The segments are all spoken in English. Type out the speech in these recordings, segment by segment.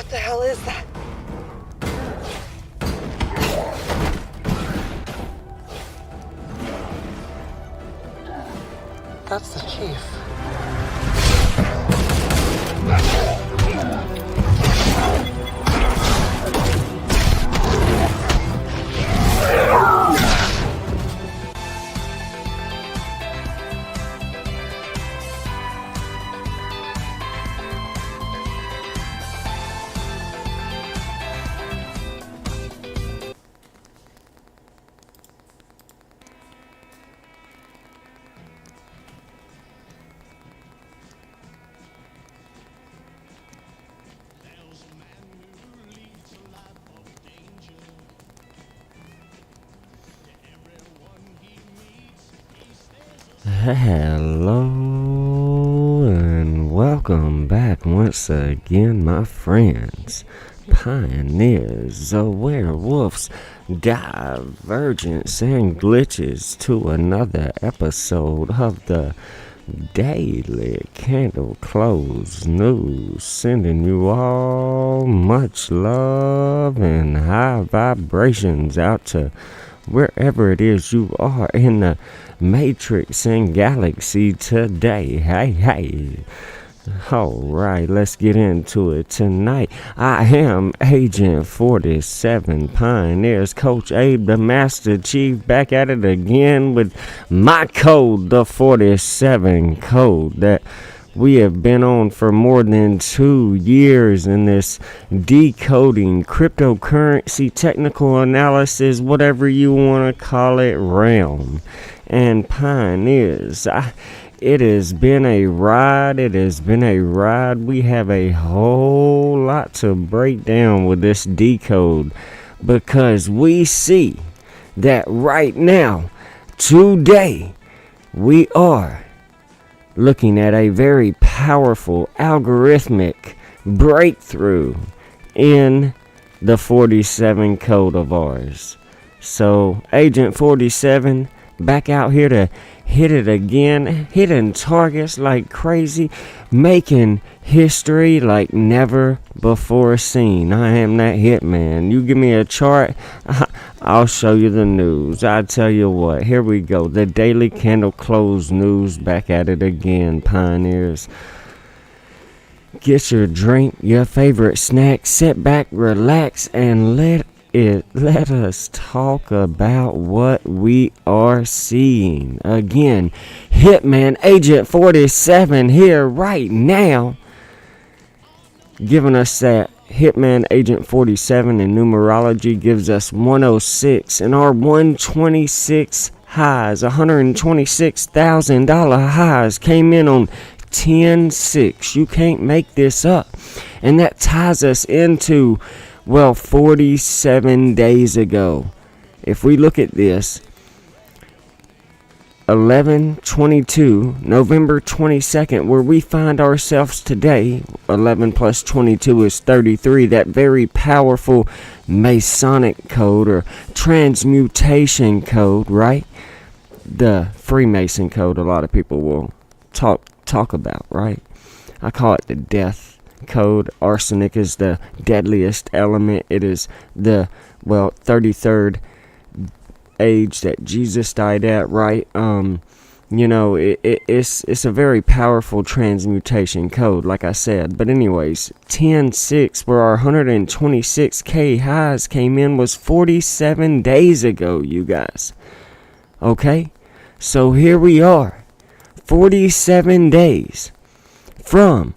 the hell is that? That's the chief. Hello and welcome back once again, my friends, pioneers, the werewolves, divergence, and glitches, to another episode of the Daily Candle Close News, sending you all much love and high vibrations out to wherever it is you are in the matrix and galaxy today. Hey. Alright, let's get into it tonight. I am Agent 47 Pioneers, Coach Abe, the Master Chief, back at it again with my code, the 47 code that we have been on for more than 2 years in this decoding, cryptocurrency, technical analysis, whatever you want to call it, realm. And pioneers, it has been a ride. We have a whole lot to break down with this decode, because we see that right now, today, we are looking at a very powerful algorithmic breakthrough in the 47 code of ours. So, Agent 47, back out here to hit it again, hitting targets like crazy, making history like never before seen. I am that hitman. You give me a chart, I'll show you the news. I tell you what, here we go. The Daily Candle Close News, back at it again, pioneers. Get your drink, your favorite snack, sit back, relax, and let us talk about what we are seeing. Again, Hitman Agent 47 here right now, giving us that. Hitman Agent 47 in numerology gives us 106, and our 126 highs, $126,000 highs, came in on 10/6. You can't make this up. And that ties us into, 47 days ago. If we look at this, 11/22, November 22nd, where we find ourselves today. 11 plus 22 is 33. That very powerful Masonic code or transmutation code, right? The Freemason code, a lot of people will talk about, right? I call it the death code. Arsenic is the deadliest element. It is the 33rd age that Jesus died at, right? It's a very powerful transmutation code, like I said. But anyways, 10/6, where our 126k highs came in, was 47 days ago, you guys. Okay, so here we are, 47 days from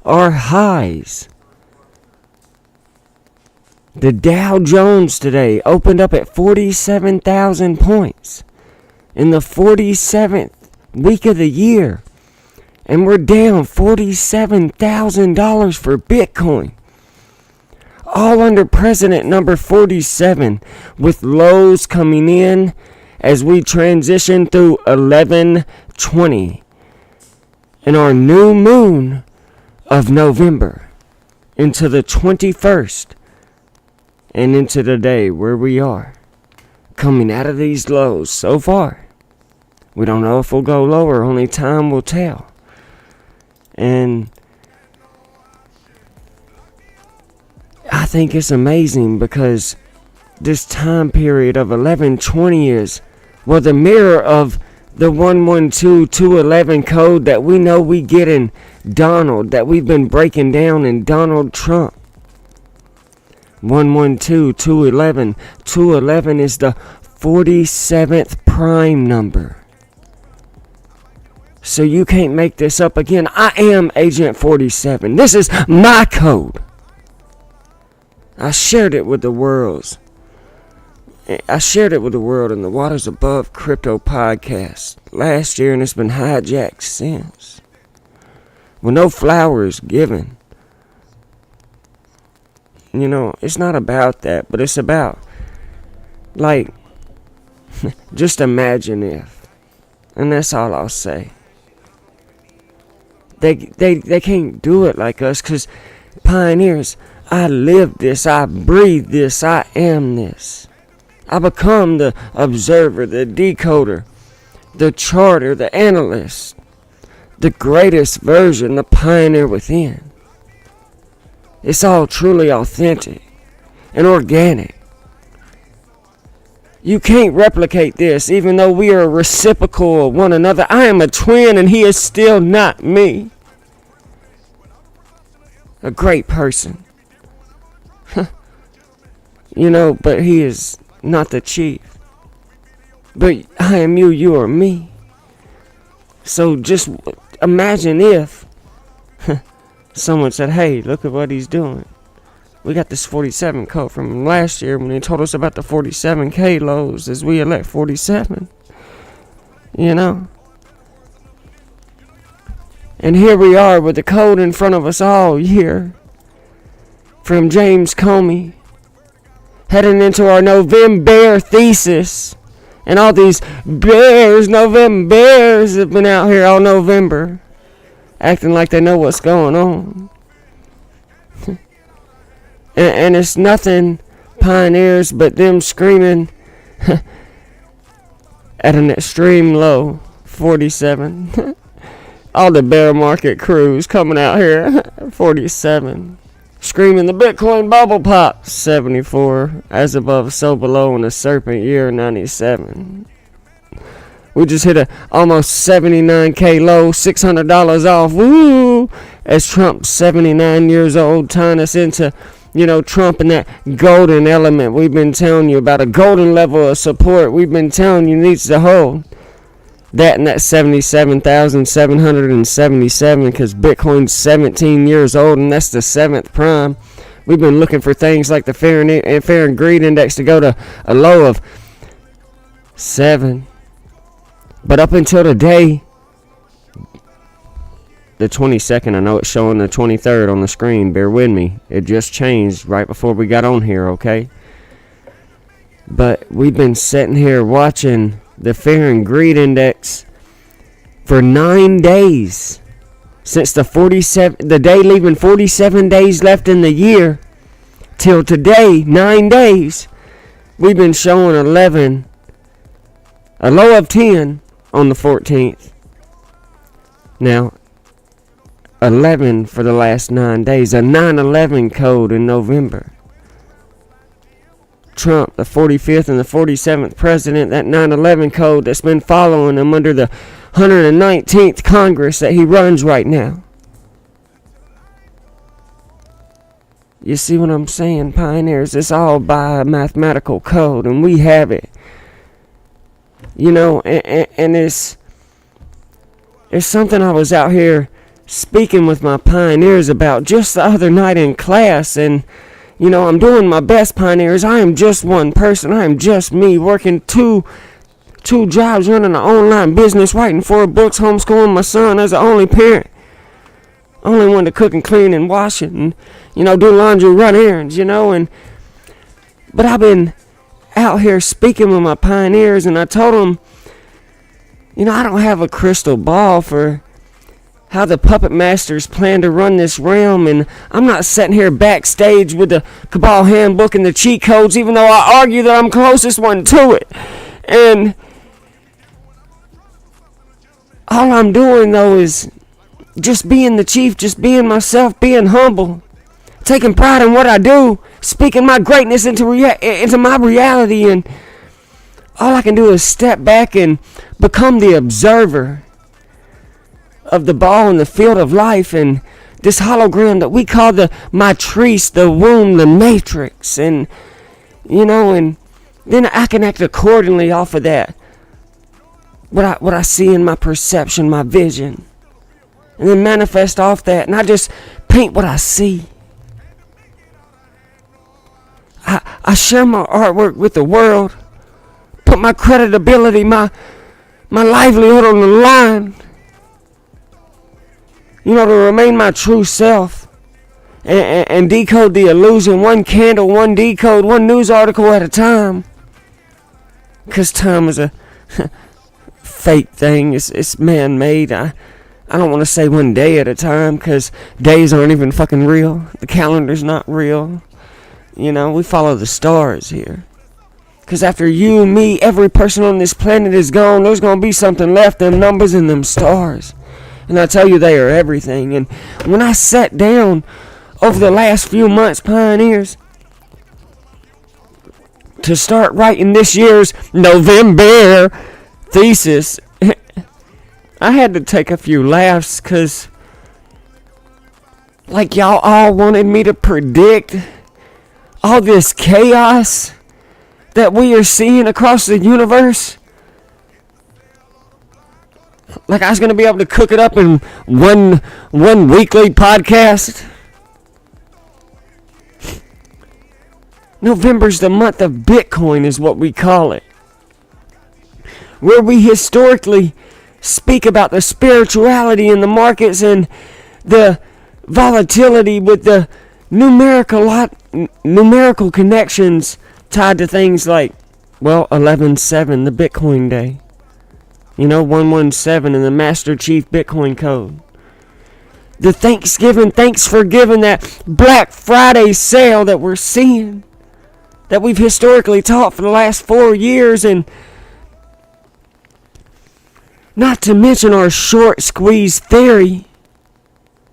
our highs. The Dow Jones today opened up at 47,000 points in the 47th week of the year. And we're down $47,000 for Bitcoin. All under President number 47, with lows coming in as we transition through 11/20 in our new moon of November into the 21st. And into the day where we are, coming out of these lows so far. We don't know if we'll go lower, only time will tell. And I think it's amazing because this time period of 1120 is, well, the mirror of the 112-211 code that we know we get in Donald, that we've been breaking down in Donald Trump. 112-211. 211 is the 47th prime number. So you can't make this up again. I am Agent 47. This is my code. I shared it with the world. I shared it with the world in the Waters Above Crypto podcast last year, and it's been hijacked since. With no flowers given. You know, it's not about that, but it's about, like, just imagine if. And that's all I'll say. They can't do it like us, because pioneers, I live this, I breathe this, I am this. I become the observer, the decoder, the charter, the analyst, the greatest version, the pioneer within. It's all truly authentic and organic. You can't replicate this, even though we are reciprocal of one another. I am a twin and he is still not me. A great person. You know, but he is not the chief. But I am you, you are me. So just imagine if someone said, hey, look at what he's doing. We got this 47 code from last year when he told us about the 47K lows as we elect 47. You know? And here we are with the code in front of us all year. From James Comey. Heading into our November thesis. And all these November bears have been out here all November. Acting like they know what's going on. and it's nothing, pioneers, but them screaming at an extreme low, 47. All the bear market crews coming out here, 47. Screaming the Bitcoin bubble pop, 74. As above, so below in the serpent year, 97. We just hit a almost 79K low, $600 off. Woo! As Trump's 79 years old, tying us into, you know, Trump and that golden element we've been telling you about, a golden level of support we've been telling you needs to hold. That and that 77,777, because Bitcoin's 17 years old and that's the 7th prime. We've been looking for things like the Fear and Greed Index to go to a low of 7. But up until today, the 22nd, I know it's showing the 23rd on the screen. Bear with me. It just changed right before we got on here, okay? But we've been sitting here watching the Fear and Greed Index for 9 days. Since the day leaving 47 days left in the year till today, 9 days, we've been showing 11, a low of 10 on the 14th. Now, 11 for the last 9 days, a 9/11 code in November. Trump, the 45th and the 47th president, that 9/11 code that's been following him under the 119th Congress that he runs right now. You see what I'm saying, pioneers? It's all by a mathematical code, and we have it. You know, and it's something I was out here speaking with my pioneers about just the other night in class, and you know, I'm doing my best, pioneers. I am just one person. I am just me, working two jobs, running an online business, writing 4 books, homeschooling my son as the only parent. Only one to cook and clean and wash it and, you know, do laundry, run errands, you know. But I've been out here speaking with my pioneers, and I told them, you know, I don't have a crystal ball for how the puppet masters plan to run this realm, and I'm not sitting here backstage with the Cabal handbook and the cheat codes, even though I argue that I'm closest one to it. And all I'm doing, though, is just being the chief, just being myself, being humble, taking pride in what I do, speaking my greatness into my reality, and all I can do is step back and become the observer of the ball in the field of life, and this hologram that we call the matrice, the womb, the matrix, and and then I can act accordingly off of that. What I see in my perception, my vision, and then manifest off that, and I just paint what I see. I share my artwork with the world, put my credibility, my livelihood on the line, to remain my true self, and decode the illusion, one candle, one decode, one news article at a time. Because time is a fake thing. It's man-made. I don't want to say one day at a time, because days aren't even fucking real. The calendar's not real. We follow the stars here. Because after you, me, every person on this planet is gone, there's going to be something left, them numbers and them stars. And I tell you, they are everything. And when I sat down over the last few months, pioneers, to start writing this year's November thesis, I had to take a few laughs, because like y'all all wanted me to predict all this chaos that we are seeing across the universe. Like I was going to be able to cook it up in one weekly podcast. November's the month of Bitcoin is what we call it. Where we historically speak about the spirituality in the markets and the volatility with the numerical connections tied to things like, 11/7, the Bitcoin day. 117 in the Master Chief Bitcoin code. The Thanksgiving, thanks for giving that Black Friday sale that we're seeing, that we've historically taught for the last 4 years, and not to mention our short squeeze theory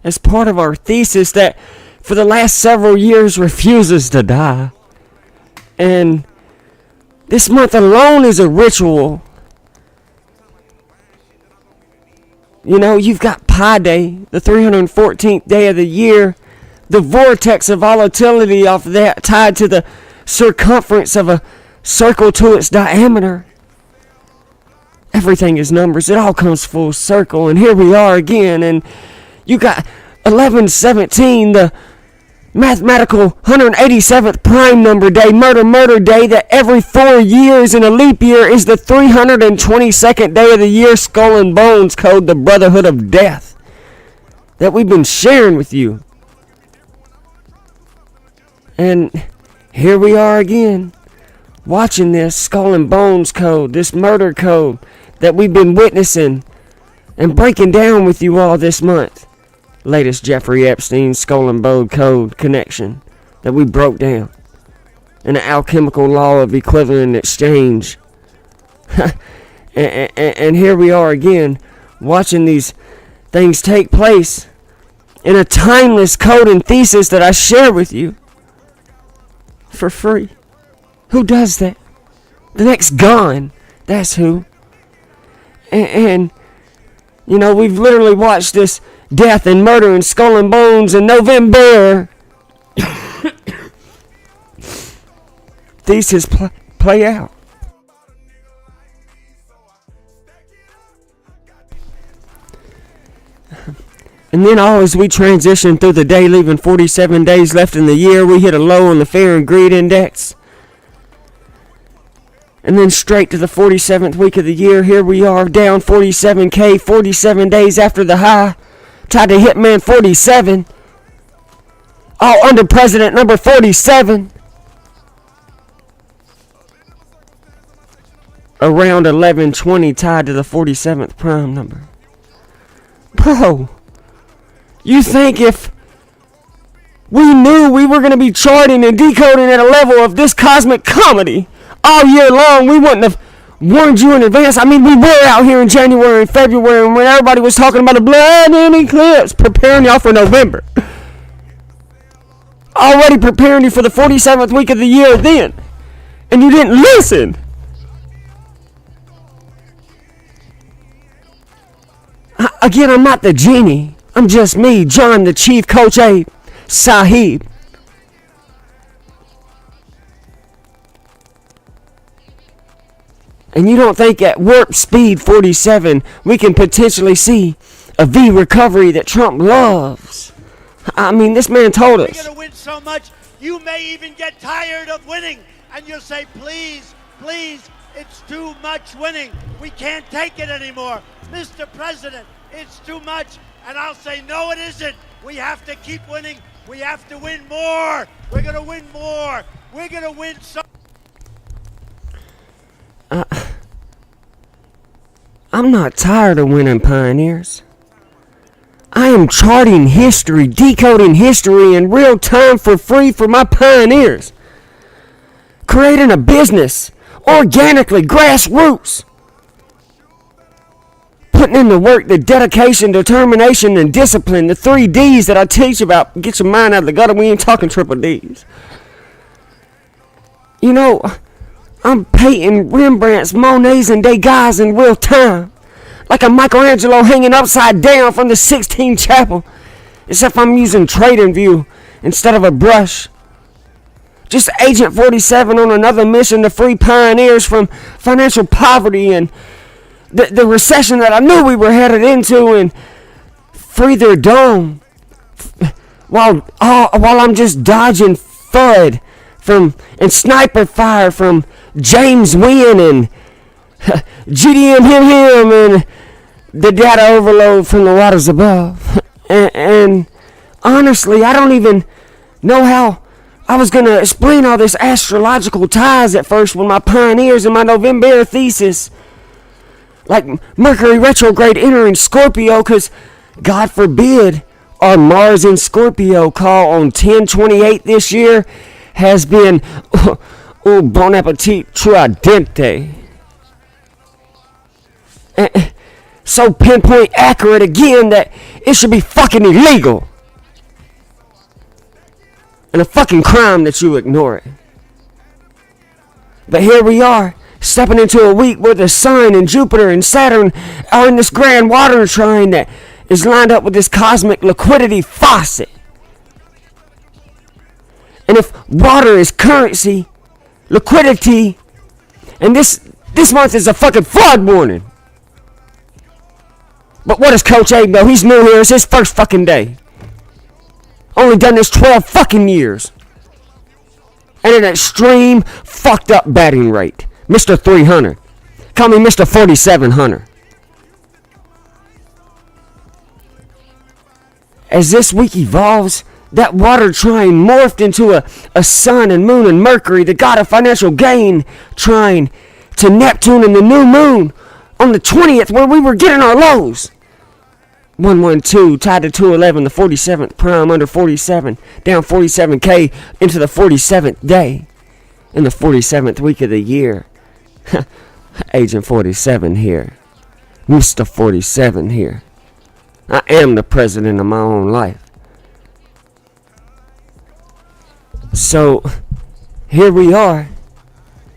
as part of our thesis that for the last several years refuses to die. And this month alone is a ritual. You've got Pi Day, the 314th day of the year, the vortex of volatility off of that tied to the circumference of a circle to its diameter. Everything is numbers. It all comes full circle, and here we are again. And you got 11/17, the mathematical 187th prime number day, murder day, that every 4 years in a leap year is the 322nd day of the year, skull and bones code, the brotherhood of death that we've been sharing with you. And here we are again, watching this skull and bones code, this murder code that we've been witnessing and breaking down with you all this month. Latest Jeffrey Epstein skull and bone code connection that we broke down. And the alchemical law of equivalent exchange. and here we are again, watching these things take place in a timeless code and thesis that I share with you for free. Who does that? The next gone. That's who. And we've literally watched this death and murder and skull and bones in November thesis play out. And then as we transition through the day, leaving 47 days left in the year, we hit a low on the fear and greed index. And then straight to the 47th week of the year, here we are down 47K, 47 days after the high, tied to Hitman 47, all under President number 47. Around 1120, tied to the 47th prime number. Bro, you think if we knew we were going to be charting and decoding at a level of this cosmic comedy all year long, we wouldn't have warned you in advance? I mean, we were out here in January and February when everybody was talking about a blood and eclipse, preparing y'all for November. already preparing you for the 47th week of the year then. And you didn't listen. Again, I'm not the genie. I'm just me, John, the Chief Coach Abe, Sahib. And you don't think at warp speed 47 we can potentially see a V recovery that Trump loves? I mean, this man told us. We're going to win so much, you may even get tired of winning. And you'll say, please, please, it's too much winning. We can't take it anymore. Mr. President, it's too much. And I'll say, no, it isn't. We have to keep winning. We have to win more. We're going to win more. We're going to win so. I'm not tired of winning, pioneers. I am charting history, decoding history in real time for free for my pioneers. Creating a business, organically, grassroots. Putting in the work, the dedication, determination, and discipline, the 3 Ds that I teach about. Get your mind out of the gutter, we ain't talking triple Ds. You know, I'm painting Rembrandts, Monets, and Degas in real time. Like a Michelangelo hanging upside down from the Sistine Chapel. Except I'm using TradingView instead of a brush. Just Agent 47 on another mission to free pioneers from financial poverty and the recession that I knew we were headed into, and free their dome. While I'm just dodging FUD and sniper fire from James Wynn and GDM him and the data overload from the waters above. And honestly, I don't even know how I was going to explain all this astrological ties at first when my pioneers in my November thesis, like Mercury retrograde entering Scorpio, because God forbid our Mars in Scorpio call on 10/28 this year has been bon appetit tridente. So pinpoint accurate again that it should be fucking illegal. And a fucking crime that you ignore it. But here we are, stepping into a week where the Sun and Jupiter and Saturn are in this grand water trine that is lined up with this cosmic liquidity faucet. And if water is currency, liquidity, and this month is a fucking flood warning. But what does Coach Abe know? He's new here. It's his first fucking day. Only done this 12 fucking years. And an extreme fucked up batting rate. Mr. 300. Call me Mr. 4700. As this week evolves, that water trine morphed into a sun and moon and Mercury, the god of financial gain, trine to Neptune and the new moon on the 20th where we were getting our lows. 112 tied to 211, the 47th prime under 47, down 47K into the 47th day in the 47th week of the year. Agent 47 here. Mr. 47 here. I am the president of my own life. So, here we are.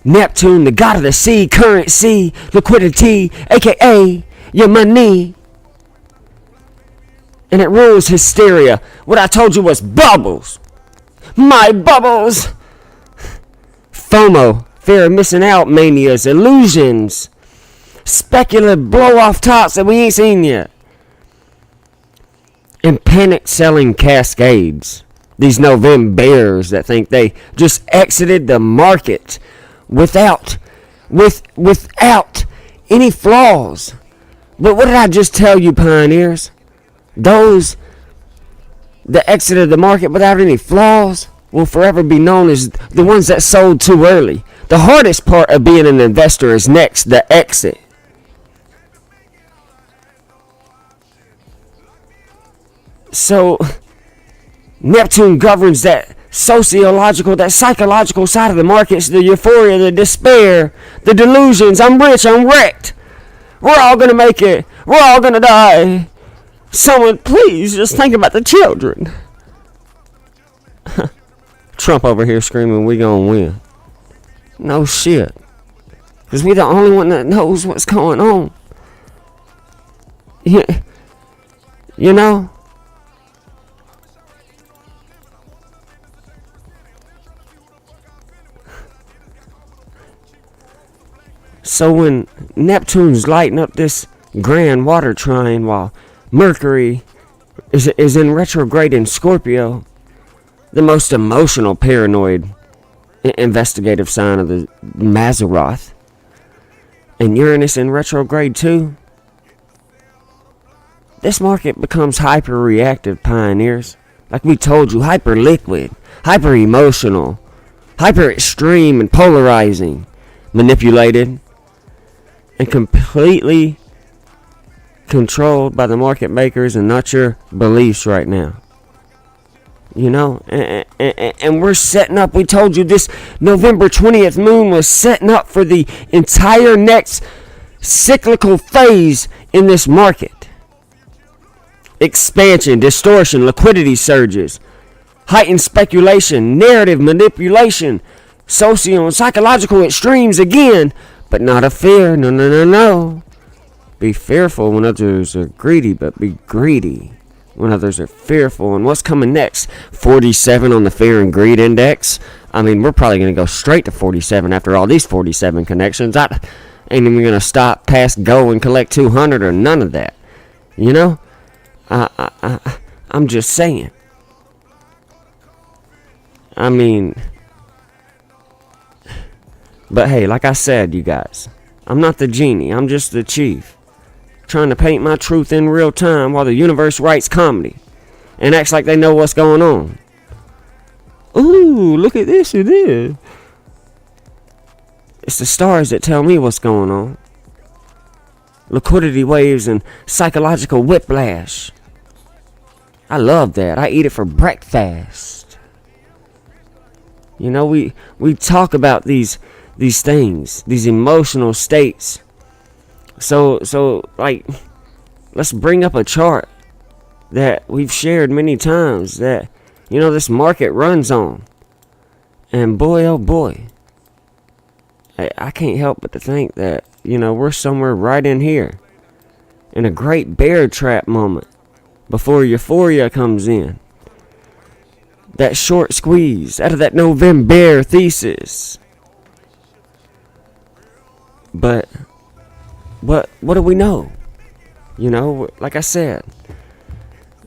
Neptune, the god of the sea, currency, liquidity, aka your money. And it rules hysteria. What I told you was bubbles. My bubbles. FOMO, fear of missing out manias, illusions, speculative blow-off tops that we ain't seen yet. And panic selling cascades. These Novembers that think they just exited the market without any flaws. But what did I just tell you, pioneers? Those that exited the market without any flaws will forever be known as the ones that sold too early. The hardest part of being an investor is next, the exit. So, Neptune governs that sociological, that psychological side of the markets, the euphoria, the despair, the delusions. I'm rich, I'm wrecked. We're all going to make it. We're all going to die. Someone, please, just think about the children. Trump over here screaming we gonna win. No shit. Because we the only one that knows what's going on. Yeah, you know? So when Neptune's lighting up this grand water trine while Mercury is in retrograde in Scorpio, the most emotional, paranoid, investigative sign of the Mazzaroth, and Uranus in retrograde too, this market becomes hyper-reactive, pioneers. Like we told you, hyper-liquid, hyper-emotional, hyper-extreme and polarizing, manipulated, and completely controlled by the market makers and not your beliefs right now. You know, and we're setting up, we told you this November 20th moon was setting up for the entire next cyclical phase in this market. Expansion, distortion, liquidity surges, heightened speculation, narrative manipulation, socio and psychological extremes again, but not a fear. No. Be fearful when others are greedy, but be greedy when others are fearful. And what's coming next? 47 on the fear and greed index. I mean, we're probably going to go straight to 47 after all these 47 connections. I ain't even going to stop past go and collect 200 or none of that. You know? I'm just saying. I mean, but hey, like I said, you guys, I'm not the genie. I'm just the chief, trying to paint my truth in real time while the universe writes comedy and acts like they know what's going on. Ooh, look at this. It is. It's the stars that tell me what's going on. Liquidity waves and psychological whiplash. I love that. I eat it for breakfast. You know, we talk about these things, these emotional states. So like, let's bring up a chart that we've shared many times that, you know, this market runs on. And boy, oh boy, I can't help but to think that, you know, we're somewhere right in here, in a great bear trap moment before euphoria comes in. That short squeeze out of that November thesis. But what do we know? You know, like I said,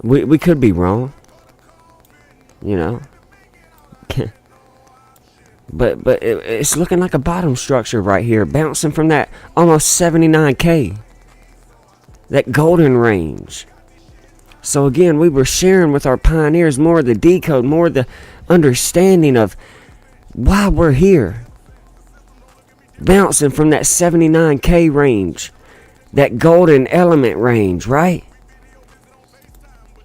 we could be wrong. You know, but it's looking like a bottom structure right here, bouncing from that almost 79K, that golden range. So again, we were sharing with our pioneers more of the decode, more of the understanding of why we're here. Bouncing from that 79K range, that golden element range, right?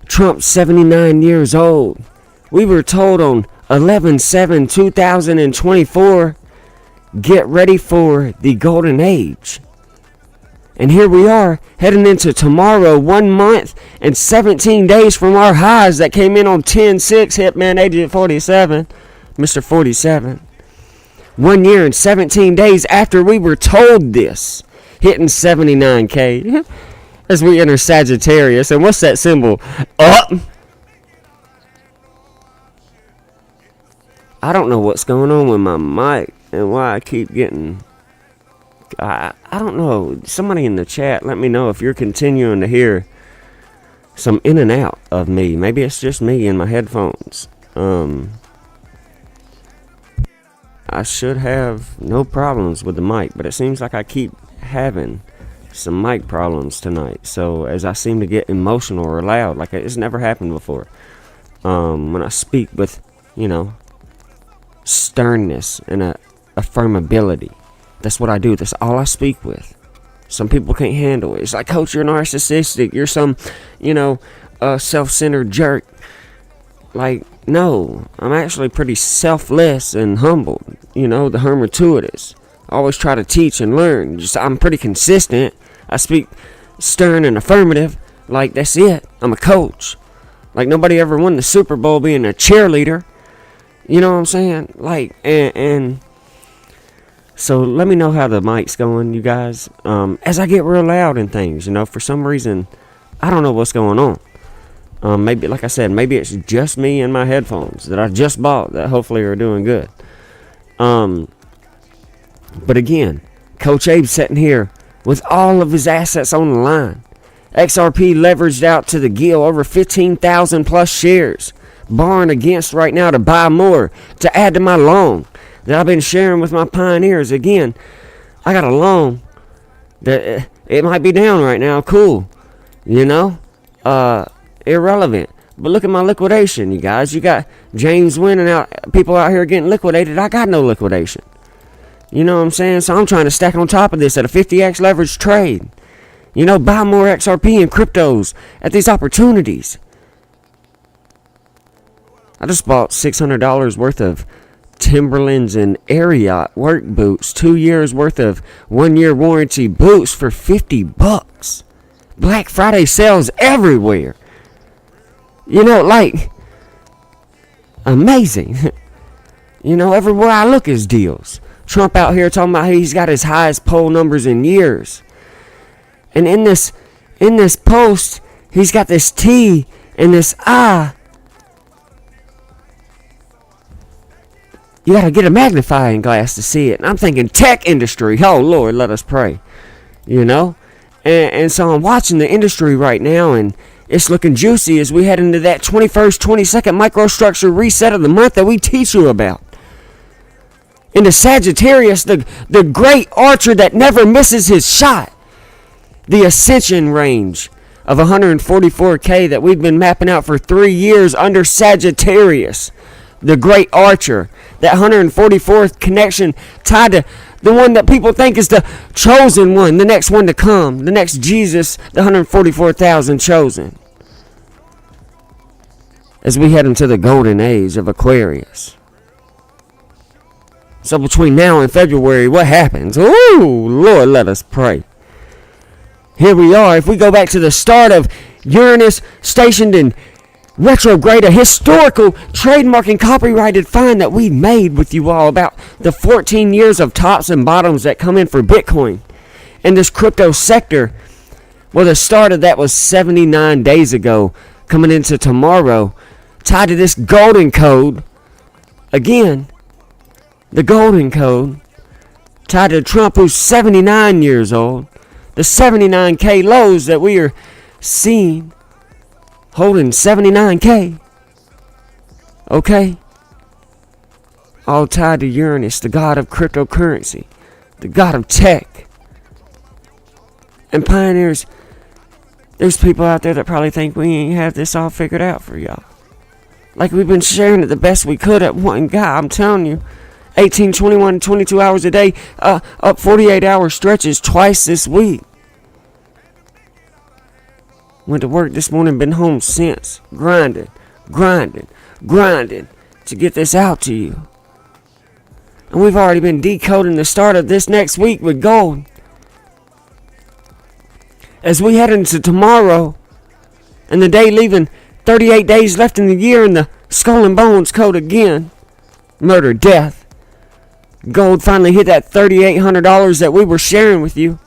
Trump's 79 years old. We were told on 11/7/2024, get ready for the golden age. And here we are, heading into tomorrow, 1 month and 17 days from our highs that came in on 10/6, Hitman Agent 47, Mr. 47. 1 year and 17 days after we were told this, hitting 79K as we enter Sagittarius. And what's that symbol? Up. I don't know what's going on with my mic and why I keep getting... I don't know. Somebody in the chat, let me know if you're continuing to hear some in and out of me. Maybe it's just me in my headphones. I should have no problems with the mic, but it seems like I keep having some mic problems tonight. So as I seem to get emotional or loud, like it's never happened before, when I speak with, you know, sternness and a affirmability. That's what I do. That's all I speak with. Some people can't handle it. It's like, coach, you're narcissistic. You're some, you know, self-centered jerk. Like, no. I'm actually pretty selfless and humble. You know, the hermituitous. I always try to teach and learn. I'm pretty consistent. I speak stern and affirmative. Like, that's it. I'm a coach. Like, nobody ever won the Super Bowl being a cheerleader. You know what I'm saying? Like, and so let me know how the mic's going, you guys. As I get real loud and things, for some reason, I don't know what's going on. Maybe, like I said, maybe it's just me and my headphones that I just bought that hopefully are doing good. But again, Coach Abe's sitting here with all of his assets on the line. XRP leveraged out to the gill, over 15,000 plus shares. Borrowing against right now to buy more, to add to my long that I've been sharing with my pioneers. Again, I got a long that it might be down right now. Cool. Irrelevant. But look at my liquidation, you guys. You got James winning out, people out here getting liquidated. I got no liquidation. You know what I'm saying? So I'm trying to stack on top of this at a 50x leverage trade. Buy more XRP and cryptos at these opportunities. I just bought $600 worth of Timberlands and Ariat work boots. 2 years worth of 1 year warranty boots for $50. Black Friday sales everywhere. Amazing. Everywhere I look is deals. Trump out here talking about he's got his highest poll numbers in years. And in this post, he's got this T and this I. You got to get a magnifying glass to see it. And I'm thinking tech industry. Oh, Lord, let us pray. And so I'm watching the industry right now, and it's looking juicy as we head into that 21st, 22nd microstructure reset of the month that we teach you about. Into Sagittarius, the great archer that never misses his shot. The ascension range of 144K that we've been mapping out for 3 years under Sagittarius. The great archer. That 144th connection tied to the one that people think is the chosen one, the next one to come, the next Jesus, the 144,000 chosen. As we head into the golden age of Aquarius. So between now and February, what happens? Ooh, Lord, let us pray. Here we are. If we go back to the start of Uranus stationed in retrograde, a historical trademark and copyrighted find that we made with you all about the 14 years of tops and bottoms that come in for Bitcoin and this crypto sector. Well, the start of that was 79 days ago, coming into tomorrow, tied to this golden code. Again, the golden code tied to Trump, who's 79 years old. The 79K lows that we are seeing, holding 79K. Okay? All tied to Uranus, the god of cryptocurrency, the god of tech. And pioneers, there's people out there that probably think we ain't have this all figured out for y'all. Like we've been sharing it the best we could at one guy. I'm telling you, 18, 21, 22 hours a day, up 48-hour stretches twice this week. Went to work this morning, been home since. Grinding to get this out to you. And we've already been decoding the start of this next week with gold. As we head into tomorrow, and the day leaving 38 days left in the year, and the skull and bones code again. Murder, death. Gold finally hit that $3,800 that we were sharing with you.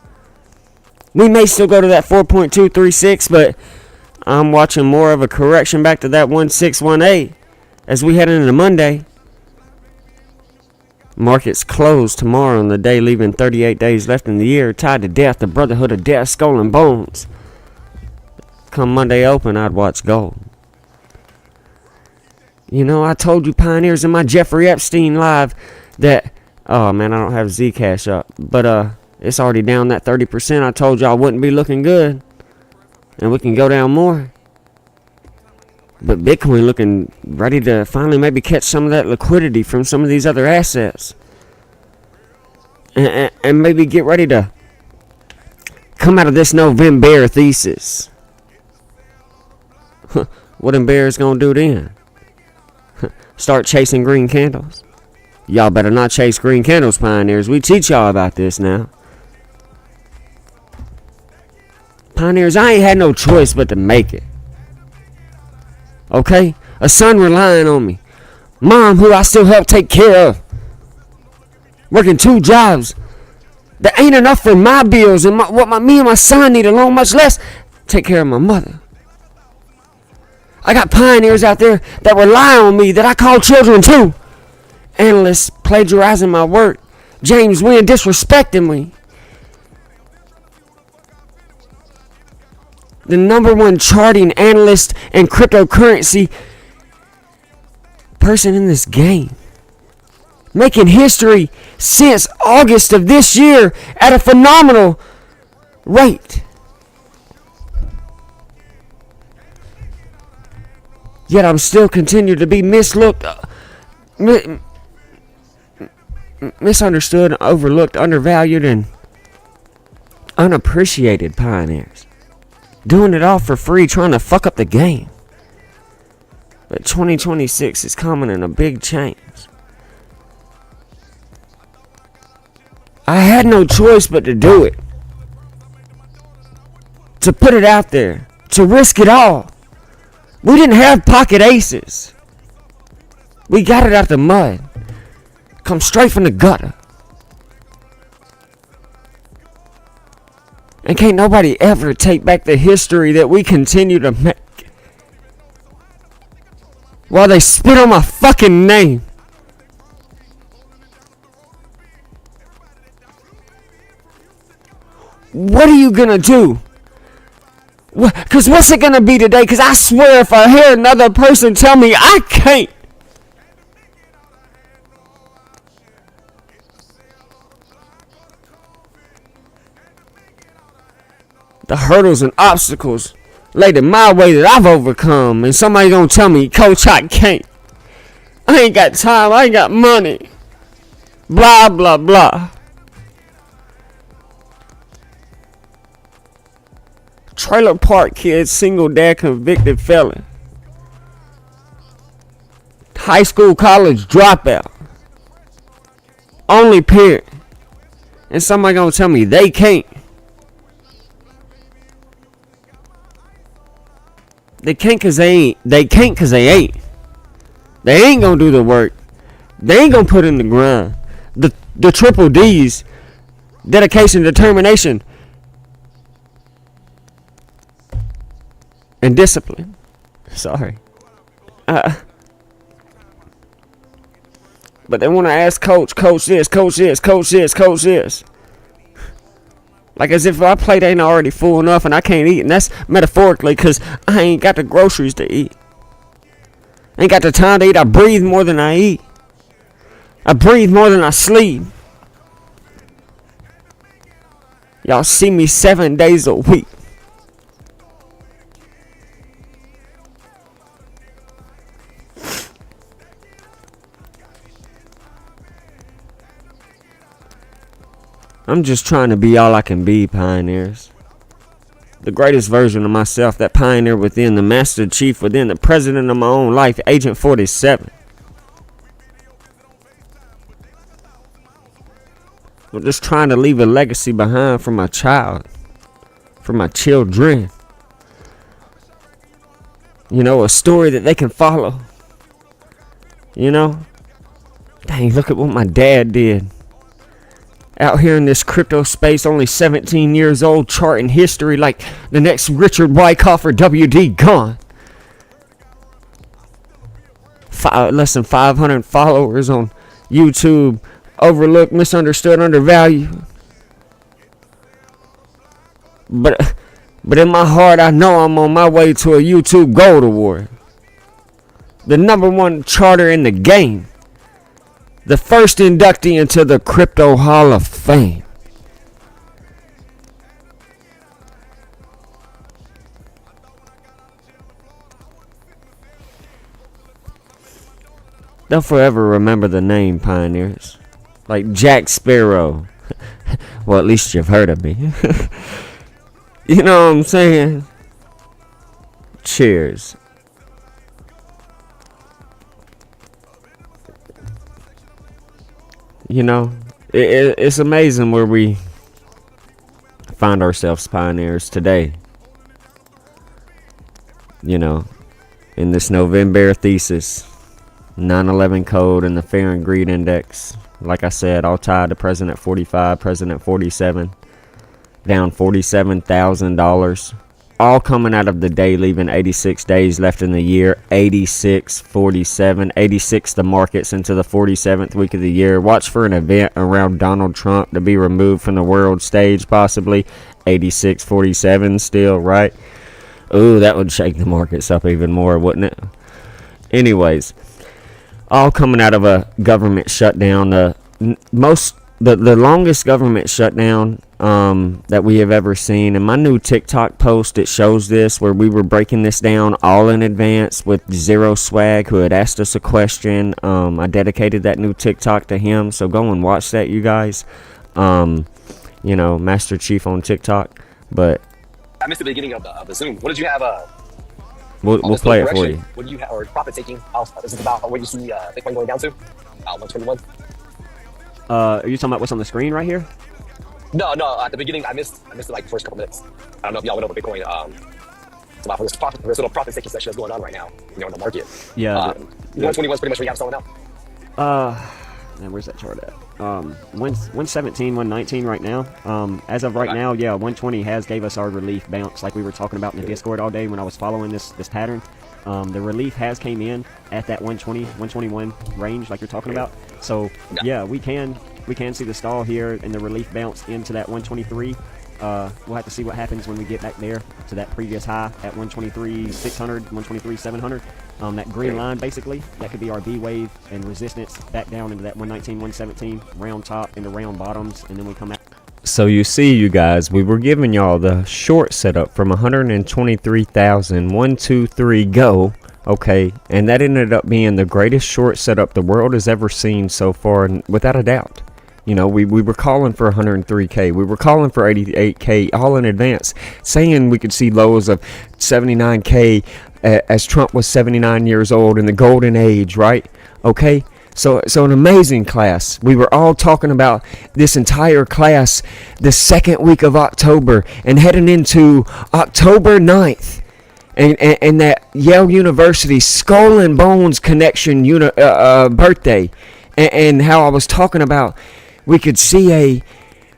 We may still go to that 4.236, but I'm watching more of a correction back to that 1618 as we head into Monday. Markets close tomorrow on the day leaving 38 days left in the year, tied to death, the brotherhood of death, skull and bones. Come Monday open, I'd watch gold. I told you pioneers in my Jeffrey Epstein live that, oh man, I don't have Zcash up, but it's already down that 30%. I told y'all wouldn't be looking good. And we can go down more. But Bitcoin looking ready to finally maybe catch some of that liquidity from some of these other assets. And maybe get ready to come out of this November thesis. What them bears gonna do then? Start chasing green candles? Y'all better not chase green candles, pioneers. We teach y'all about this now. Pioneers, I ain't had no choice but to make it. Okay? A son relying on me. Mom, who I still help take care of. Working 2 jobs. That ain't enough for my bills and me and my son need alone, much less take care of my mother. I got pioneers out there that rely on me, that I call children too. Analysts plagiarizing my work. James Wynn disrespecting me. The #1 charting analyst and cryptocurrency person in this game. Making history since August of this year at a phenomenal rate. Yet I'm still continue to be misunderstood, overlooked, undervalued, and unappreciated pioneers. Doing it all for free, trying to fuck up the game. But 2026 is coming in a big change. I had no choice but to do it. To put it out there. To risk it all. We didn't have pocket aces. We got it out the mud. Come straight from the gutter. And can't nobody ever take back the history that we continue to make. While they spit on my fucking name. What are you gonna do? Cause what's it gonna be today? Cause I swear if I hear another person tell me I can't. The hurdles and obstacles laid in my way that I've overcome, and somebody gonna tell me, Coach, I can't. I ain't got time, I ain't got money. Blah, blah, blah. Trailer park kid, single dad, convicted felon. High school, college dropout. Only parent. And somebody gonna tell me they can't. They can't cause they ain't. They can't cause they ain't. They ain't gonna do the work. They ain't gonna put in the grind. The triple D's. Dedication, determination, and discipline. Sorry. But they want to ask coach this, coach this, coach this, coach this. Like as if I plate ain't already full enough and I can't eat. And that's metaphorically because I ain't got the groceries to eat. I ain't got the time to eat. I breathe more than I eat. I breathe more than I sleep. Y'all see me 7 days a week. I'm just trying to be all I can be, pioneers. The greatest version of myself, that pioneer within, the master chief within, the president of my own life, Agent 47. I'm just trying to leave a legacy behind for my child, for my children. You know, a story that they can follow. You know? Dang, look at what my dad did. Out here in this crypto space, only 17 years old, charting history like the next Richard Wyckoff or WD gone. Less than 500 followers on YouTube. Overlooked, misunderstood, undervalued. But in my heart, I know I'm on my way to a YouTube Gold Award. The #1 charter in the game. The first inductee into the Crypto Hall of Fame. They'll forever remember the name, pioneers. Like Jack Sparrow. Well, at least you've heard of me. You know what I'm saying? Cheers. You know, it's amazing where we find ourselves, pioneers, today. You know, in this November thesis. 9/11 code and the Fear and Greed Index. Like I said, all tied to President 45, President 47. Down $47,000. All coming out of the day, leaving 86 days left in the year. 86.47. 86 the markets into the 47th week of the year. Watch for an event around Donald Trump to be removed from the world stage, possibly. 86.47 still, right? Ooh, that would shake the markets up even more, wouldn't it? Anyways, all coming out of a government shutdown. The longest government shutdown that we have ever seen. In my new TikTok post, it shows this, where we were breaking this down all in advance with Zero Swag, who had asked us a question. I dedicated that new TikTok to him, so go and watch that, you guys. Master Chief on TikTok. But I missed the beginning of the Zoom. What did you have? We'll play it for you. What do you have? Or profit taking? This is about what you see Bitcoin going down to? 121. Are you talking about what's on the screen right here? No. At the beginning, I missed the first couple minutes. I don't know if y'all went over Bitcoin. It's about this little profit taking session that's going on right now. In the market. Yeah. 121 is pretty much where you have someone now. Man, where's that chart at? 117, 119 right now. As of right now, yeah, 120 has gave us our relief bounce, like we were talking about in the Discord all day when I was following this pattern. The relief has came in at that 120, 121 range, like you're talking about. So yeah, we can see the stall here and the relief bounce into that 123. We'll have to see what happens when we get back there to that previous high at 123,600, 123,700. That green line, basically, that could be our B wave and resistance back down into that 119, 117, round top into round bottoms, and then we come out. So you see, you guys, we were giving y'all the short setup from 123,000, 1, 2, 3, go. Okay, and that ended up being the greatest short setup the world has ever seen so far, without a doubt. We were calling for 103K. We were calling for 88K all in advance, saying we could see lows of 79K as Trump was 79 years old in the golden age, right? Okay, so an amazing class. We were all talking about this entire class the second week of October and heading into October 9th. And that Yale University Skull and Bones Connection birthday. And how I was talking about we could see a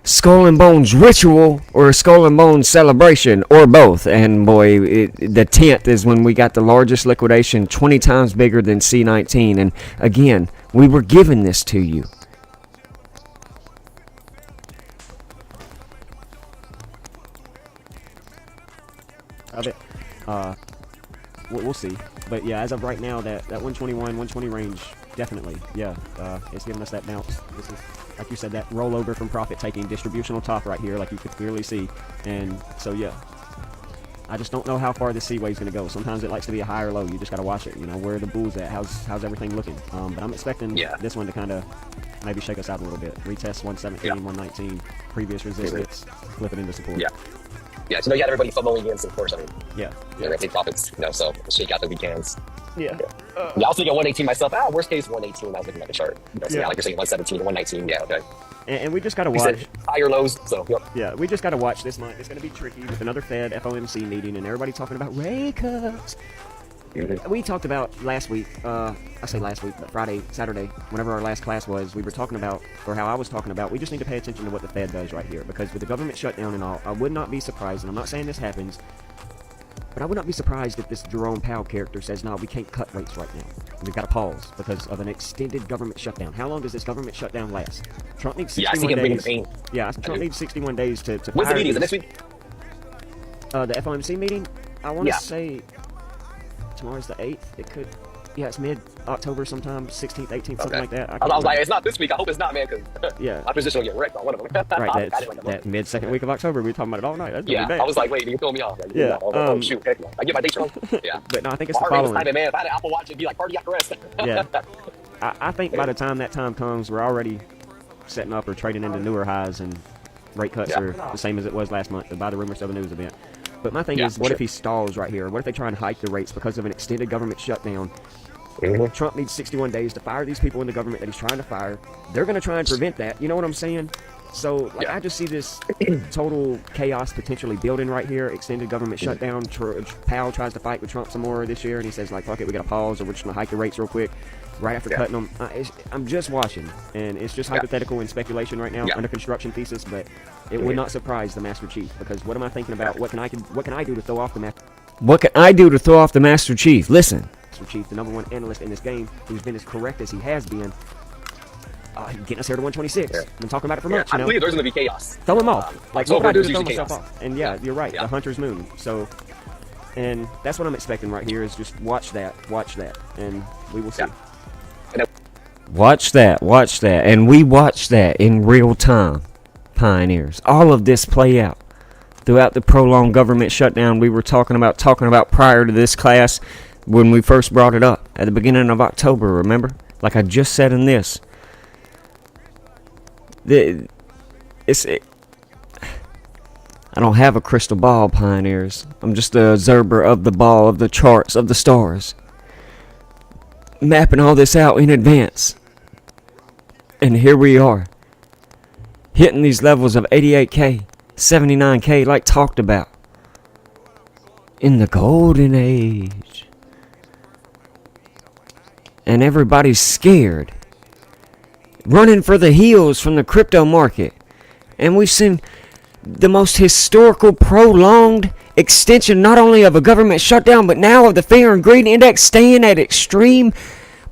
Skull and Bones ritual or a Skull and Bones celebration, or both. And boy, the 10th is when we got the largest liquidation, 20 times bigger than C19. And again, we were giving this to you. A bit. We'll see. But yeah, as of right now, that 121, 120 range, definitely, yeah, it's giving us that bounce. This is, like you said, that rollover from profit taking, distributional top right here, like you could clearly see. And so yeah, I just don't know how far this C wave's gonna go. Sometimes it likes to be a high or low. You just gotta watch it. Where are the bulls at? How's everything looking? But I'm expecting this one to kind of maybe shake us out a little bit. Retest 117, 119, previous resistance, flip it into support. Yeah, so you had everybody FOMOing in, so of course, yeah, they take profits, so shake out the weekends. Yeah. I was thinking 118 myself. Worst case 118. I was looking at the chart. Like you're saying 117 to 119. Yeah, okay. And we just gotta watch higher lows. So yeah, we just gotta watch this month. It's gonna be tricky with another Fed FOMC meeting and everybody talking about rate cuts. We talked about last week, I say last week, but Friday, Saturday, whenever our last class was, we were talking about, or how I was talking about, we just need to pay attention to what the Fed does right here. Because with the government shutdown and all, I would not be surprised, and I'm not saying this happens, but I would not be surprised if this Jerome Powell character says, no, we can't cut rates right now. We've got to pause because of an extended government shutdown. How long does this government shutdown last? Trump needs 61 days. Trump needs 61 days to when's the meeting? Is it next week? The FOMC meeting? I want to say tomorrow's the 8th. It could, it's mid-October sometime, 16th, 18th, something like that. I was like, it's not this week. I hope it's not, man, because my position will get wrecked on one of them. Right, that mid-second week of October, we were talking about it all night. That's be bad. I was like, wait, you throw me off. Like, shoot, heck no. I get my dates wrong. Yeah. But no, I think it's the following. Man, if I had an Apple Watch, it'd be like party after rest. Yeah. I think by the time that time comes, we're already setting up or trading into newer highs, and rate cuts are the same as it was last month, by the rumors of a news event. But my thing is, what if he stalls right here? What if they try and hike the rates because of an extended government shutdown? Trump needs 61 days to fire these people in the government that he's trying to fire. They're going to try and prevent that. You know what I'm saying? So, like, Yeah. I just see this total chaos potentially building right here. Extended government shutdown. Powell tries to fight with Trump some more this year, and he says, like, fuck it, we got to pause, or we're just going to hike the rates real quick right after cutting them. I'm just watching, and it's just hypothetical and speculation right now, under construction thesis, but it would not surprise the Master Chief, because what am I thinking about? What can I do to throw off the Master What can I do to throw off the Master Chief? Listen. Chief, the #1 analyst in this game, who's been as correct as he has been, getting us here to 126. I've been talking about it for months. I believe there's going to be chaos. Throw him off. Like, so what would I do to there's throw usually myself chaos. off? And you're right. The Hunter's Moon. So, and that's what I'm expecting right here is just watch that, and we will see. Watch that, and we watch that in real time, pioneers. All of this play out throughout the prolonged government shutdown we were talking about prior to this class when we first brought it up at the beginning of October, remember? Like I just said in this. I don't have a crystal ball, pioneers. I'm just the observer of the ball, of the charts, of the stars. Mapping all this out in advance. And here we are. Hitting these levels of 88K, 79K like talked about. In the golden age. And everybody's scared. Running for the hills from the crypto market. And we've seen the most historical prolonged extension not only of a government shutdown but now of the fear and greed index staying at extreme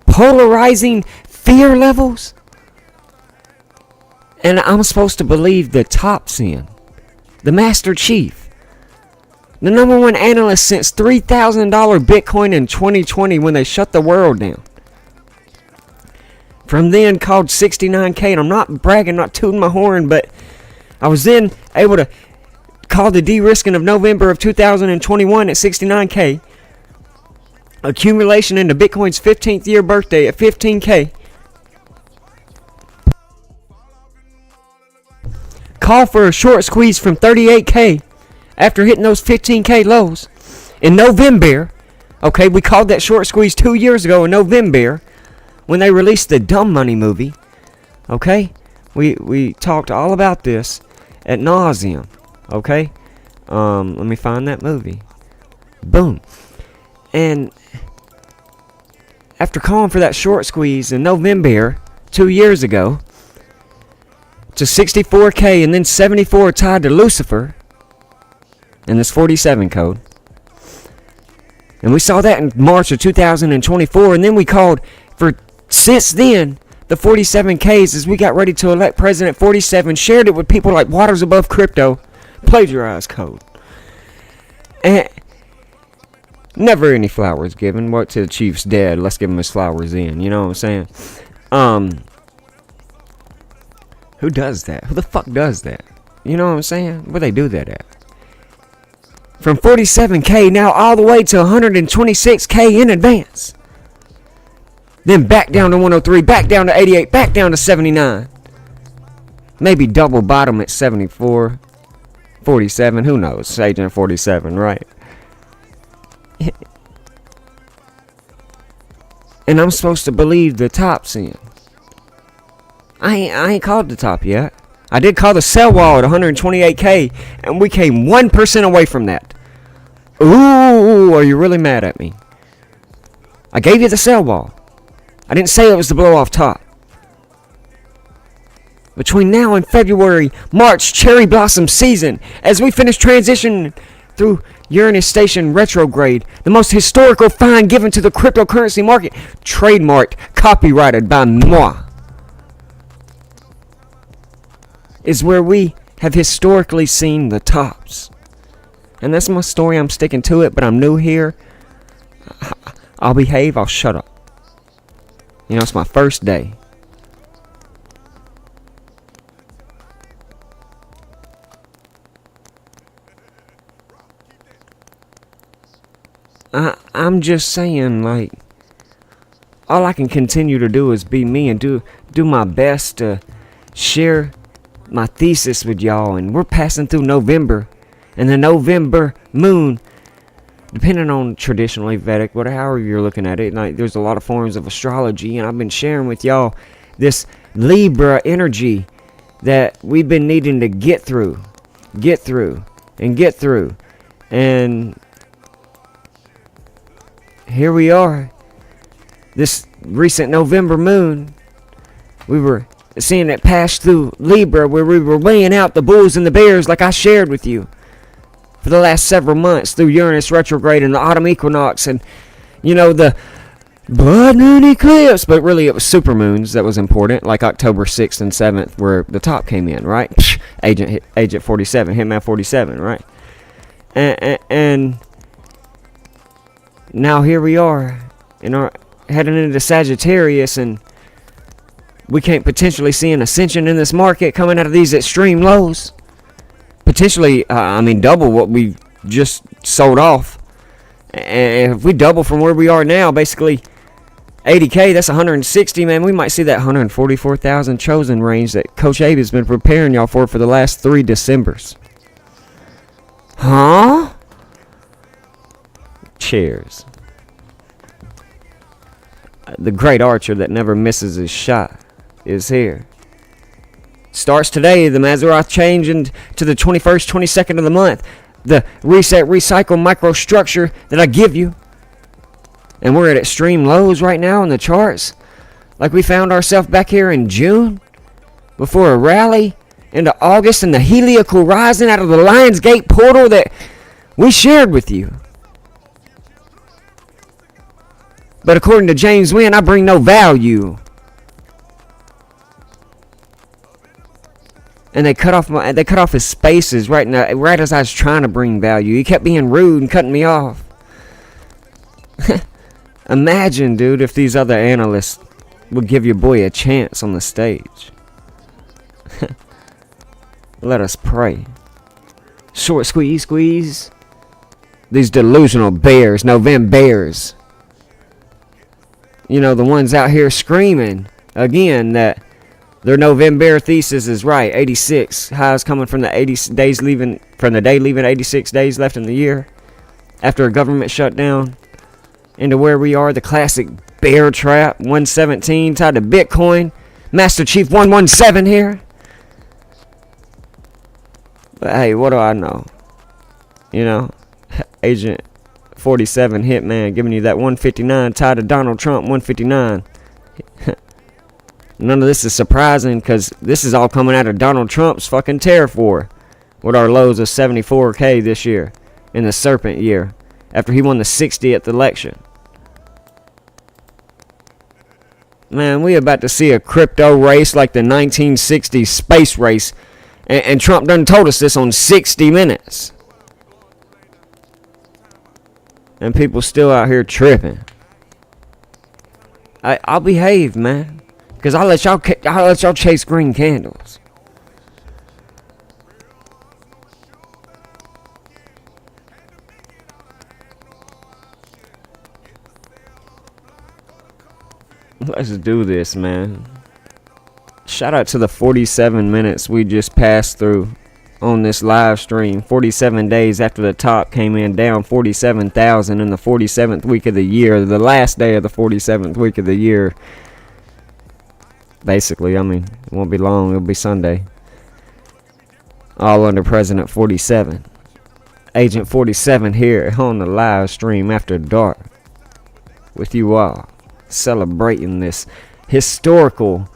polarizing fear levels. And I'm supposed to believe the top sin, the Master Chief, the #1 analyst since $3,000 Bitcoin in 2020 when they shut the world down. From then called 69K, and I'm not bragging, not tooting my horn, but I was then able to call the de-risking of November of 2021 at 69K. Accumulation into Bitcoin's 15th year birthday at 15K. Call for a short squeeze from 38K after hitting those 15K lows in November. Okay, we called that short squeeze 2 years ago in November when they released the Dumb Money movie. Okay, we talked all about this at nauseum. Okay, let me find that movie. Boom. And after calling for that short squeeze in November 2 years ago to 64K and then 74 tied to Lucifer in this 47 code. And we saw that in March of 2024, and then we called for, since then, the 47Ks as we got ready to elect President 47, shared it with people like Waters Above Crypto, plagiarized code. And never any flowers given. What to the Chief's dead, let's give him his flowers in, you know what I'm saying? Who does that? Who the fuck does that? You know what I'm saying? Where they do that at? From 47K now all the way to 126K in advance. Then back down to 103, back down to 88, back down to 79. Maybe double bottom at 74, 47, who knows? Sage at 47, right? And I'm supposed to believe the top sin. I ain't called the top yet. I did call the sell wall at 128K, and we came 1% away from that. Ooh, are you really mad at me? I gave you the sell wall. I didn't say it was the blow off top. Between now and February, March, cherry blossom season, as we finish transitioning through Uranus Station retrograde, the most historical fine given to the cryptocurrency market, trademarked, copyrighted by moi, is where we have historically seen the tops. And that's my story. I'm sticking to it, but I'm new here. I'll behave. I'll shut up. You know, it's my first day. I'm just saying, like, all I can continue to do is be me and do my best to share my thesis with y'all. And we're passing through November, and the November moon, depending on traditionally Vedic, whatever, however you're looking at it, like, there's a lot of forms of astrology, and I've been sharing with y'all this Libra energy that we've been needing to get through. And here we are. This recent November moon, we were seeing it pass through Libra, where we were weighing out the bulls and the bears like I shared with you for the last several months through Uranus retrograde and the autumn equinox and, the blood moon eclipse. But really it was supermoons that was important, like October 6th and 7th, where the top came in, right? Agent 47, Hitman 47, right? And now here we are, heading into Sagittarius, and we can't potentially see an ascension in this market coming out of these extreme lows. Potentially, double what we just sold off. And if we double from where we are now, basically 80K, that's 160, man. We might see that 144,000 chosen range that Coach Abe has been preparing y'all for the last 3 Decembers. Huh? Cheers. The great archer that never misses his shot is here. Starts today, the Mazzaroth change to the 21st, 22nd of the month. The reset, recycle microstructure that I give you. And we're at extreme lows right now in the charts. Like we found ourselves back here in June. Before a rally into August and the heliacal rising out of the Lion's Gate portal that we shared with you. But according to James Wynn, I bring no value. And they cut off his spaces right as I was trying to bring value. He kept being rude and cutting me off. Imagine, dude, if these other analysts would give your boy a chance on the stage. Let us pray. Short squeeze. These delusional bears, November bears. The ones out here screaming again that their November thesis is right. 86 highs coming from the 80 days leaving, from the day leaving 86 days left in the year after a government shutdown, into where we are, the classic bear trap. 117 tied to Bitcoin. Master Chief 117 here. But hey, what do I know? Agent 47 Hitman giving you that 159 tied to Donald Trump 159. None of this is surprising because this is all coming out of Donald Trump's fucking tariff war with our lows of 74K this year in the serpent year after he won the 60th election. Man, we about to see a crypto race like the 1960s space race, and Trump done told us this on 60 Minutes. And people still out here tripping. I'll behave, man, because I'll let y'all chase green candles. Let's do this, man. Shout out to the 47 minutes we just passed through on this live stream. 47 days after the top came in, down 47,000 in the 47th week of the year, the last day of the 47th week of the year. Basically, it won't be long. It'll be Sunday. All under President 47. Agent 47 here on the live stream after dark with you all, celebrating this historical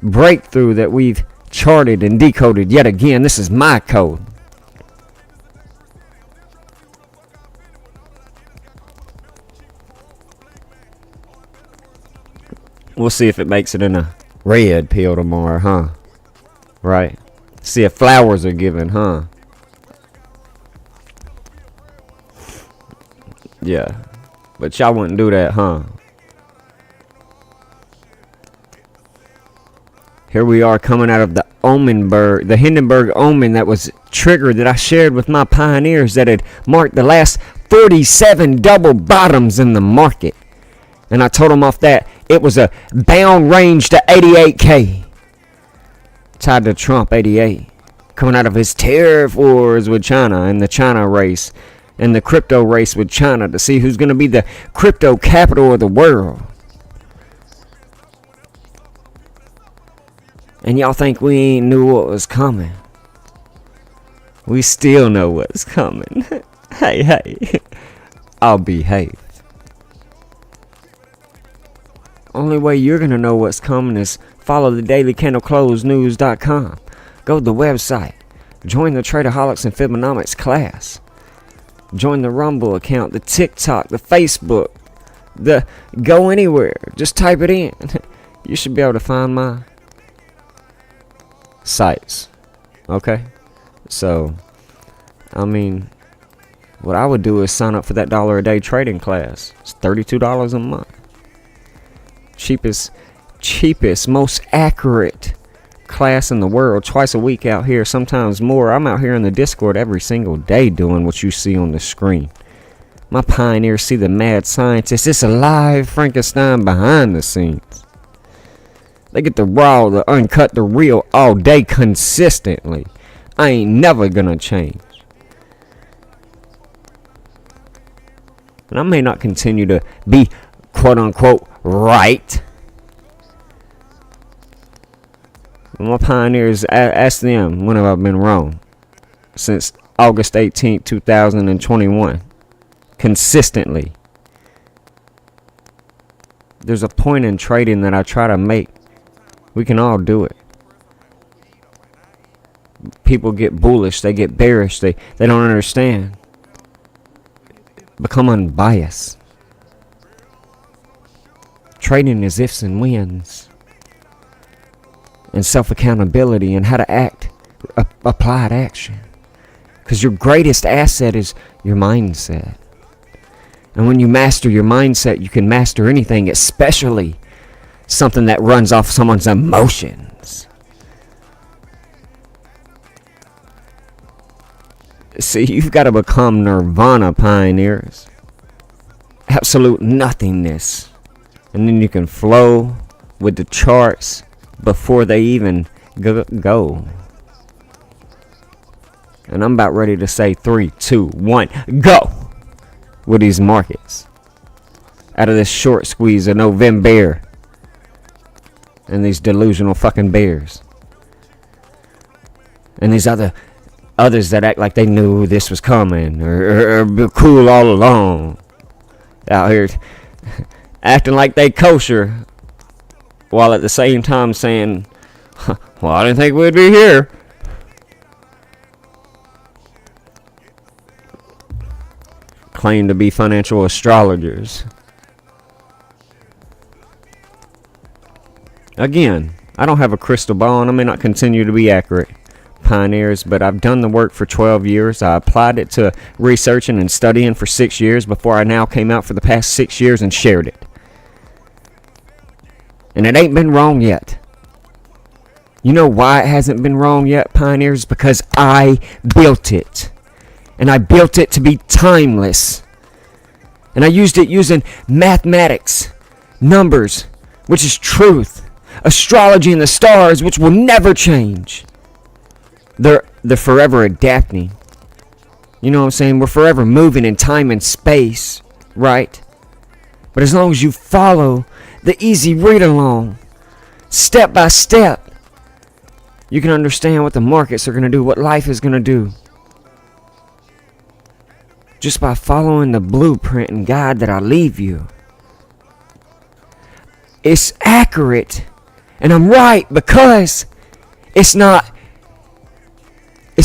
breakthrough that we've charted and decoded yet again. This is my code. We'll see if it makes it in a red pill tomorrow, huh? Right? See if flowers are given, huh? Yeah. But y'all wouldn't do that, huh? Here we are coming out of the the Hindenburg omen that was triggered, that I shared with my pioneers, that had marked the last 47 double bottoms in the market. And I told them off that it was a bound range to 88K. Tied to Trump 88. Coming out of his tariff wars with China and the China race and the crypto race with China to see who's going to be the crypto capital of the world. And y'all think we ain't knew what was coming. We still know what's coming. Hey, I'll behave. Only way you're gonna know what's coming is follow the dailycandleclosnews.com. Go to the website. Join the TradeAholics and Fibonomics class. Join the Rumble account, the TikTok, the Facebook, the go anywhere. Just type it in. You should be able to find my sites. Okay? So, I mean, what I would do is sign up for that $1 a day trading class. It's $32 a month. Cheapest, most accurate class in the world, twice a week out here, sometimes more. I'm out here in the Discord every single day doing what you see on the screen. My pioneers see the mad scientist. It's a live Frankenstein behind the scenes. They get the raw, the uncut, the real all day consistently. I ain't never gonna change. And I may not continue to be quote unquote right. My pioneers, ask them, when have I been wrong? Since August 18th, 2021. Consistently. There's a point in trading that I try to make. We can all do it. People get bullish, they get bearish, they don't understand. Become unbiased. Trading is ifs and wins. And self-accountability and how to act, applied action. Because your greatest asset is your mindset. And when you master your mindset, you can master anything, especially something that runs off someone's emotions. See, you've got to become nirvana, pioneers. Absolute nothingness. And then you can flow with the charts before they even go. And I'm about ready to say 3, 2, 1, go! With these markets. Out of this short squeeze of November. And these delusional fucking bears. And these others that act like they knew this was coming. Or be cool all along. Out here acting like they kosher. While at the same time saying, well, I didn't think we'd be here. Claim to be financial astrologers. Again, I don't have a crystal ball and I may not continue to be accurate, pioneers, but I've done the work for 12 years. I applied it to researching and studying for 6 years before I now came out for the past 6 years and shared it. And it ain't been wrong yet. You know why it hasn't been wrong yet, pioneers? Because I built it. And I built it to be timeless. And I used it using mathematics, numbers, which is truth, astrology and the stars, which will never change. They're forever adapting. You know what I'm saying? We're forever moving in time and space, right? But as long as you follow the easy read along, step by step, you can understand what the markets are going to do, what life is going to do. Just by following the blueprint and guide that I leave you. It's accurate. And I'm right because it's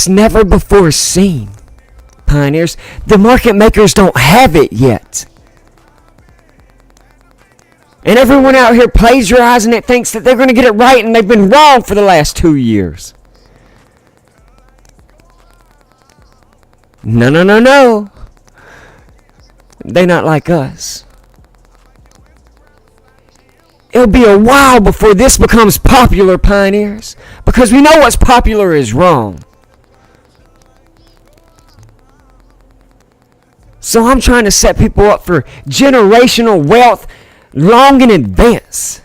never before seen. Pioneers, the market makers don't have it yet. And everyone out here plagiarizing it thinks that they're going to get it right, and they've been wrong for the last 2 years. No. They not like us. It'll be a while before this becomes popular, pioneers. Because we know what's popular is wrong. So I'm trying to set people up for generational wealth long in advance.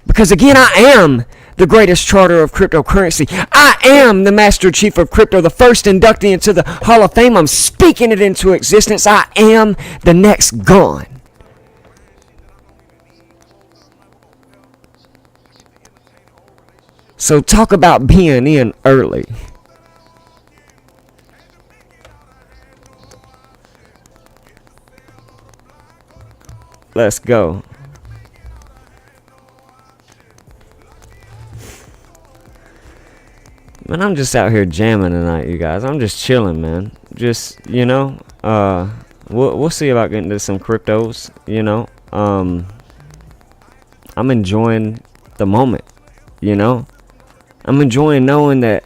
Because again, I am the greatest charter of cryptocurrency. I am the Master Chief of Crypto, the first inductee into the Hall of Fame. I'm speaking it into existence. I am the next gone. So talk about being in early. Let's go. Man, I'm just out here jamming tonight, you guys. I'm just chilling, man. Just, you know, we'll see about getting to some cryptos, you know. I'm enjoying the moment, you know. I'm enjoying knowing that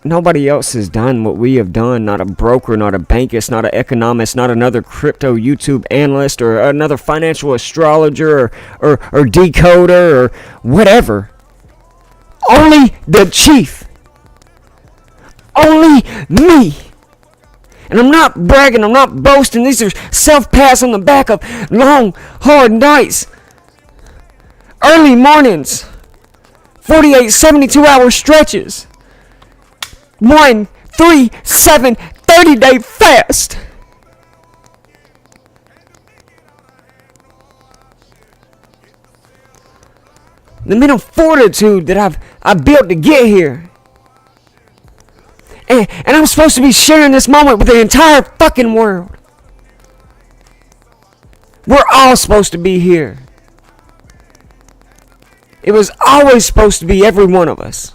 nobody else has done what we have done. Not a broker, not a bankist, not an economist, not another crypto YouTube analyst or another financial astrologer or decoder or whatever. Only the chief. Only me. And I'm not bragging, I'm not boasting. These are self-pats on the back of long, hard nights. Early mornings. 48, 72-hour stretches. 1, 3, 7, 30-day fast. The mental fortitude that I've built to get here. And I'm supposed to be sharing this moment with the entire fucking world. We're all supposed to be here. It was always supposed to be every one of us.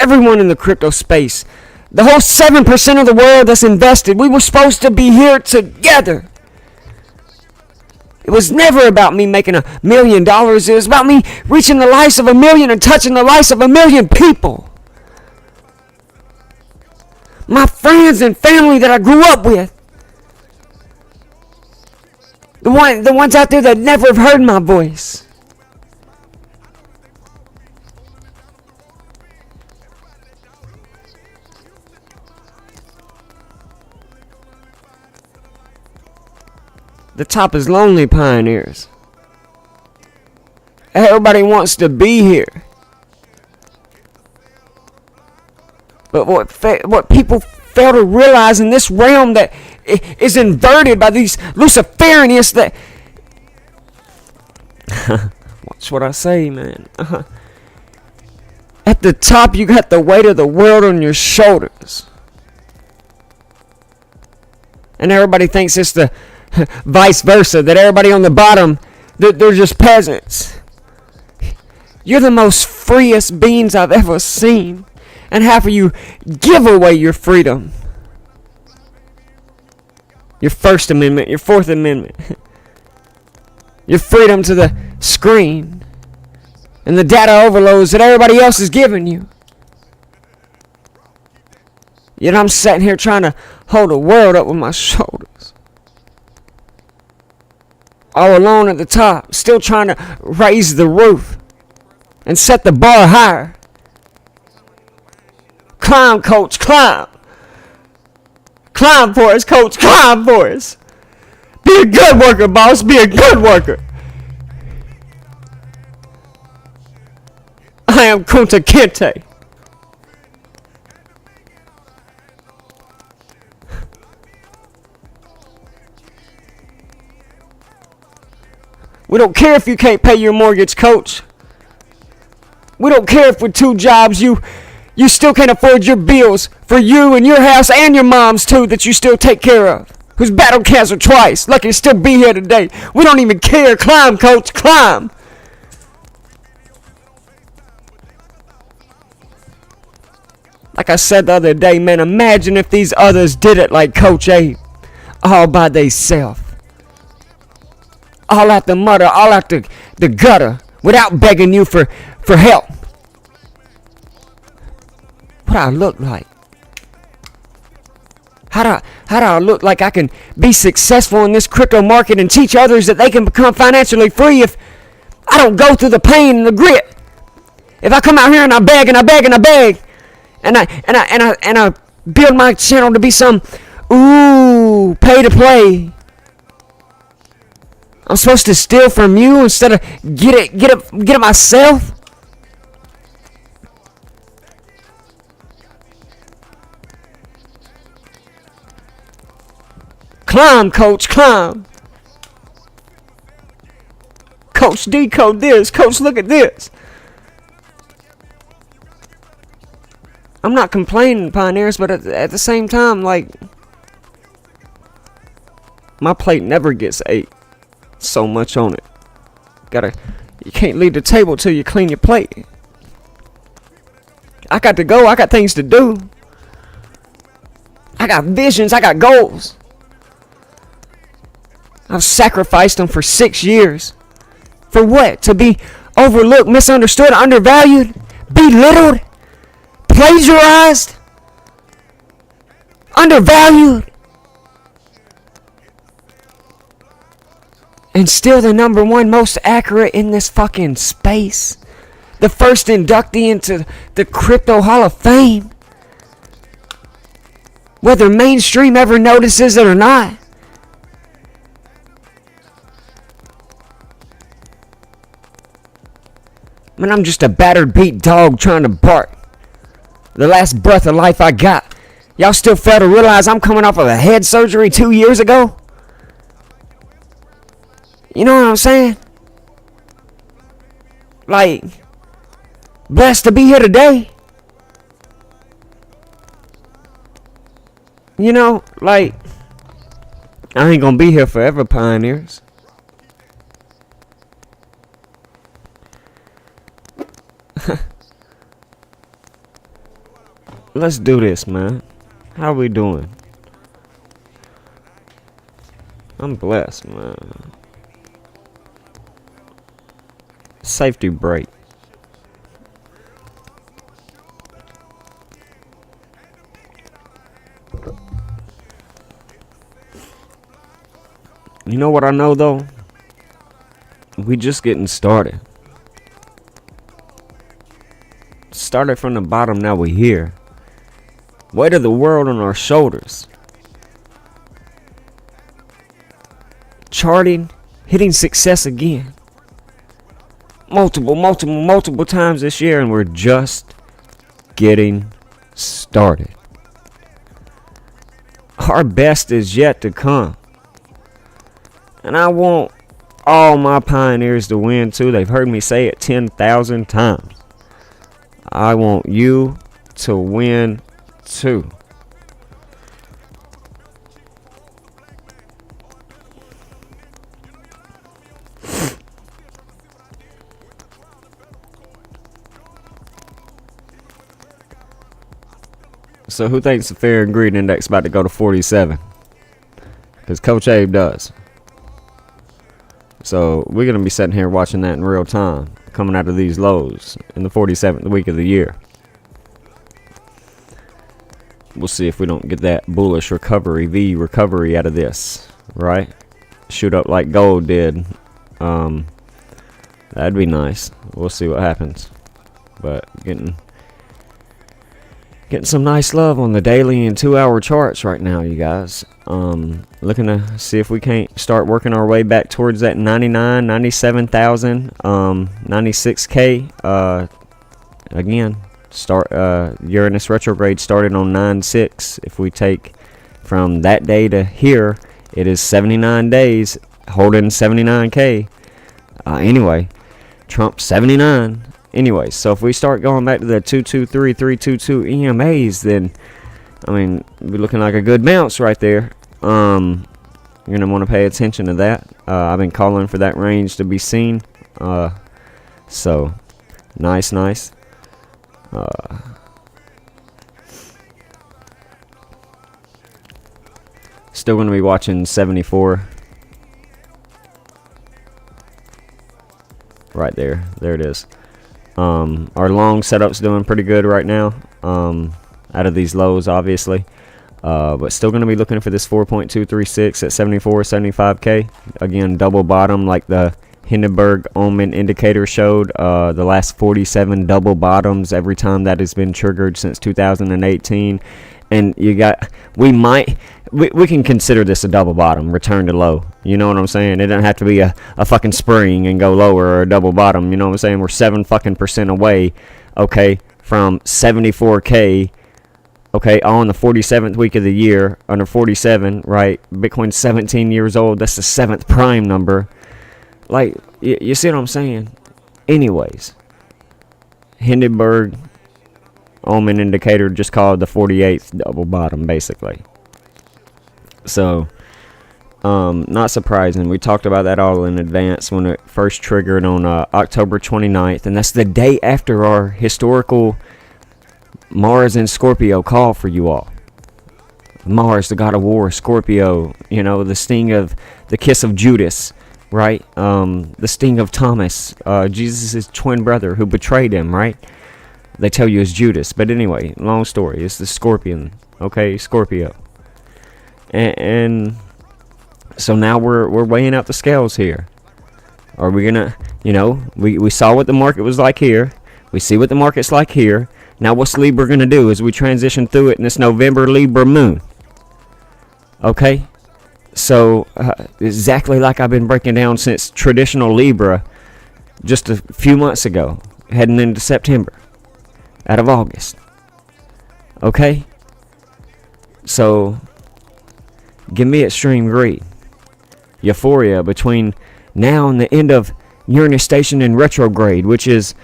Everyone in the crypto space. The whole 7% of the world that's invested. We were supposed to be here together. It was never about me making $1 million. It was about me reaching the lives of 1 million and touching the lives of 1 million people. My friends and family that I grew up with. The ones out there that never have heard my voice. The top is lonely, pioneers. Everybody wants to be here. But what people fail to realize in this realm that is inverted by these Luciferianists that... Watch what I say, man. At the top, you got the weight of the world on your shoulders. And everybody thinks it's the vice versa, that everybody on the bottom, they're just peasants. You're the most freest beings I've ever seen. And half of you give away your freedom. Your First Amendment, your Fourth Amendment. Your freedom to the screen. And the data overloads that everybody else is giving you. Yet I'm sitting here trying to hold the world up with my shoulders. All alone at the top, still trying to raise the roof and set the bar higher. Climb, coach, climb. Climb for us, coach, climb for us. Be a good worker, boss, be a good worker. I am Kunta Kinte. We don't care if you can't pay your mortgage, coach. We don't care if with 2 jobs you still can't afford your bills for you and your house and your mom's too that you still take care of. Who's battled cancer twice, lucky to still be here today. We don't even care. Climb, coach, climb. Like I said the other day, man, imagine if these others did it like Coach Abe. All by theyself. All out the mudder, all out the gutter, without begging you for help. What do I look like? How do I look like I can be successful in this crypto market and teach others that they can become financially free if I don't go through the pain and the grit? If I come out here and I beg and I beg and I beg and I build my channel to be some pay to play. I'm supposed to steal from you instead of get it myself? Climb, coach, climb. Coach, decode this. Coach, look at this. I'm not complaining, pioneers, but at the same time, like, my plate never gets ate so much on it. You can't leave the table till you clean your plate. I got to go. I got things to do. I got visions. I got goals. I've sacrificed them for 6 years. For what? To be overlooked, misunderstood, undervalued, belittled, plagiarized, undervalued, and still the number one most accurate in this fucking space. The first inductee into the Crypto Hall of Fame. Whether mainstream ever notices it or not. Man, I'm just a battered, beat dog trying to bark. The last breath of life I got. Y'all still fail to realize I'm coming off of a head surgery 2 years ago? You know what I'm saying? Like, blessed to be here today. You know, like, I ain't gonna be here forever, pioneers. Let's do this, man. How we doing? I'm blessed, man. Safety brake. You know what I know, though? We just getting started. Started from the bottom, now we're here. Weight of the world on our shoulders. Charting, hitting success again. Multiple times this year, and we're just getting started. Our best is yet to come. And I want all my pioneers to win too. They've heard me say it 10,000 times. I want you to win too. So who thinks the Fair and Greed Index about to go to 47? Because Coach Abe does. So we're going to be sitting here watching that in real time, coming out of these lows in the 47th week of the year. We'll see if we don't get that bullish recovery, V recovery out of this, right? Shoot up like gold did. That'd be nice. We'll see what happens. But getting some nice love on the daily and 2-hour charts right now, you guys. Looking to see if we can't start working our way back towards that 99, 97,000, 96K. Again, Uranus retrograde started on 9/6. If we take from that day to here, it is 79 days holding 79K. Anyway, Trump 79. Anyway, so if we start going back to the 223, 322 EMAs, then, I mean, we're looking like a good bounce right there. You're going to want to pay attention to that. I've been calling for that range to be seen. So, nice. Still going to be watching 74. Right there. There it is. Our long setup's doing pretty good right now. Out of these lows, obviously. But still going to be looking for this 4.236 at 74, 75K. Again, double bottom like the Hindenburg Omen indicator showed. The last 47 double bottoms every time that has been triggered since 2018. And you got, we can consider this a double bottom, return to low. You know what I'm saying? It doesn't have to be a fucking spring and go lower or a double bottom. You know what I'm saying? We're 7% away, okay, from 74K, okay, on the 47th week of the year, under 47, right? Bitcoin's 17 years old. That's the 7th prime number. Like, you see what I'm saying? Anyways, Hindenburg Omen indicator, just called the 48th double bottom, basically. So, not surprising. We talked about that all in advance when it first triggered on October 29th, and that's the day after our historical Mars and Scorpio call for you all. Mars, the god of war, Scorpio, the sting of the kiss of Judas, right? The sting of Thomas, Jesus' twin brother who betrayed him, right? They tell you it's Judas, but anyway, long story. It's the scorpion, okay, Scorpio. And so now we're weighing out the scales here. Are we gonna, we saw what the market was like here. We see what the market's like here. Now what's Libra gonna do as we transition through it in this November Libra moon? Okay, so exactly like I've been breaking down since traditional Libra just a few months ago, heading into September, out of August. Okay, so give me extreme greed, euphoria between now and the end of Uranus station in retrograde, which is,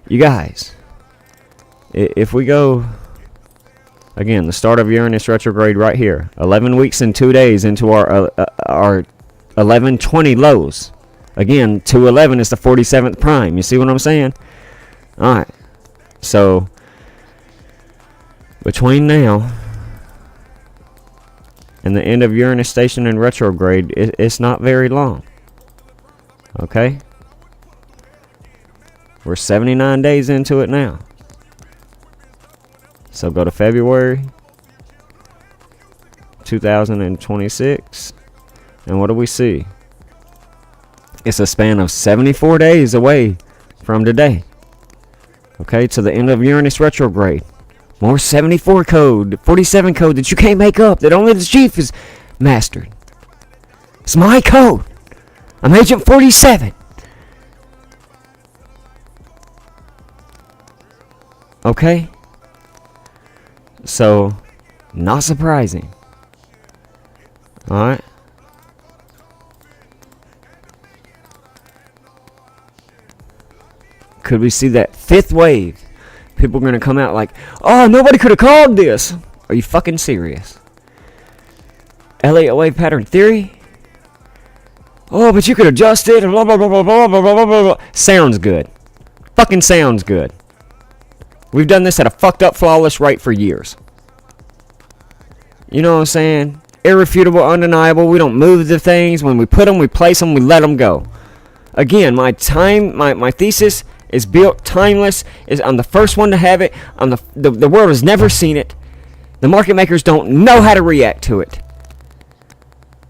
you guys, if we go, again, the start of Uranus retrograde right here, 11 weeks and 2 days into our 1120 lows. Again, 211 is the 47th prime. You see what I'm saying? All right. So, between now and the end of Uranus station in retrograde, it's not very long. Okay? We're 79 days into it now. So go to February 2026, and what do we see? It's a span of 74 days away from today. Okay, to the end of Uranus retrograde. More 74 code, 47 code that you can't make up, that only the chief is mastered. It's my code. I'm Agent 47. Okay? So, not surprising. Alright? Could we see that fifth wave? People are going to come out like, oh, nobody could have called this. Are you fucking serious? Elliott wave pattern theory? Oh, but you could adjust it and blah, blah, blah, blah, blah, blah, blah, blah, blah. Sounds good. Fucking sounds good. We've done this at a fucked up flawless rate for years. You know what I'm saying? Irrefutable, undeniable. We don't move the things. When we put them, we place them, we let them go. Again, my thesis is built timeless. I'm the first one to have it. The world has never seen it. The market makers don't know how to react to it.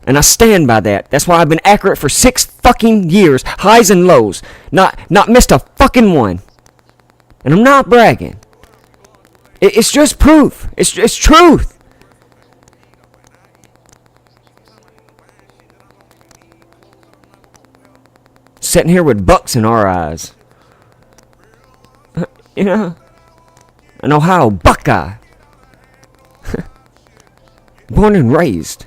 And I stand by that. That's why I've been accurate for 6 fucking years. Highs and lows. Not missed a fucking one. And I'm not bragging. It's just proof. It's truth. Sitting here with bucks in our eyes. You know? An Ohio Buckeye. Born and raised.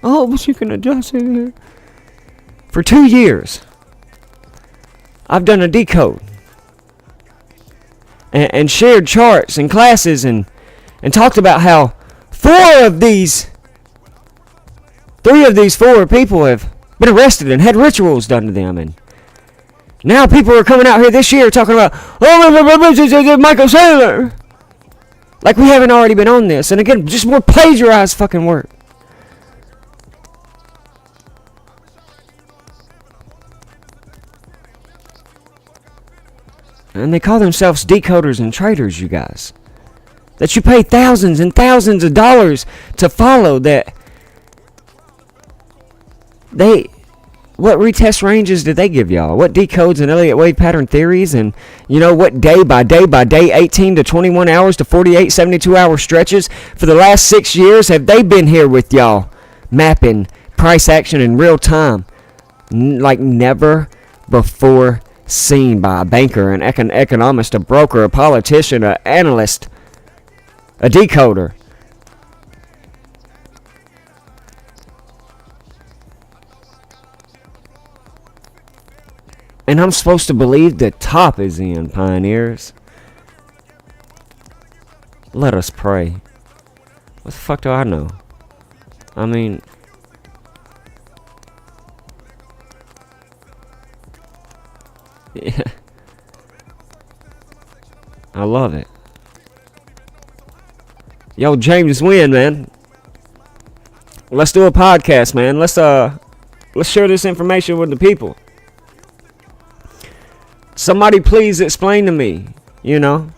Oh, but you can adjust it here. For 2 years, I've done a decode and shared charts and classes and talked about how 3 of these 4 people have been arrested and had rituals done to them, and now people are coming out here this year talking about, oh, Michael Saylor, like we haven't already been on this. And again, just more plagiarized fucking work. And they call themselves decoders and traders, you guys. That you pay thousands and thousands of dollars to follow. What retest ranges did they give y'all? What decodes and Elliott wave pattern theories? And, what day by day, 18 to 21 hours to 48, 72-hour stretches for the last 6 years have they been here with y'all? Mapping price action in real time. Like never before seen by a banker, an economist, a broker, a politician, an analyst, a decoder. And I'm supposed to believe the top is in, pioneers. Let us pray. What the fuck do I know? I mean, yeah. I love it. Yo, James Wynn, man. Let's do a podcast, man. Let's share this information with the people. Somebody please explain to me, the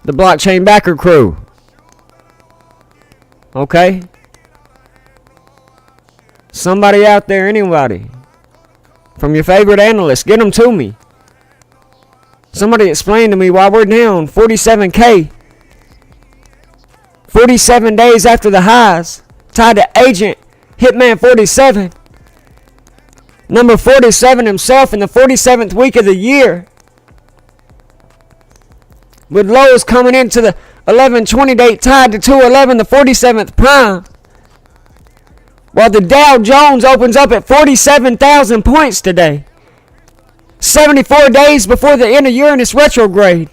blockchain backer crew. Okay? Somebody out there, anybody. From your favorite analyst, get them to me. Somebody explain to me why we're down 47K. 47 days after the highs. Tied to Agent Hitman 47. Number 47 himself in the 47th week of the year. With lows coming into the 11-20 date tied to 211, the 47th prime. While the Dow Jones opens up at 47,000 points today. 74 days before the end of Uranus retrograde.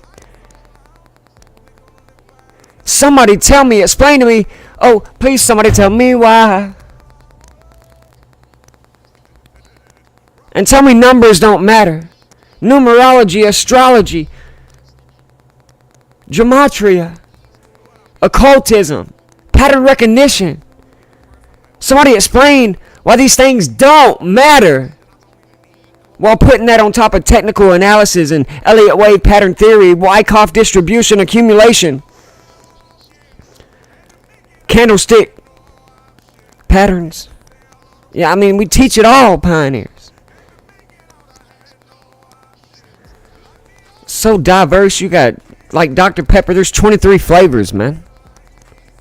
Somebody tell me, explain to me. Oh, please somebody tell me why. And tell me numbers don't matter. Numerology, astrology, gematria, occultism, pattern recognition. Somebody explain why these things don't matter. While putting that on top of technical analysis and Elliott wave pattern theory, Wyckoff distribution accumulation, candlestick patterns. Yeah, I mean, we teach it all, pioneers. So diverse. You got, like Dr. Pepper, there's 23 flavors, man.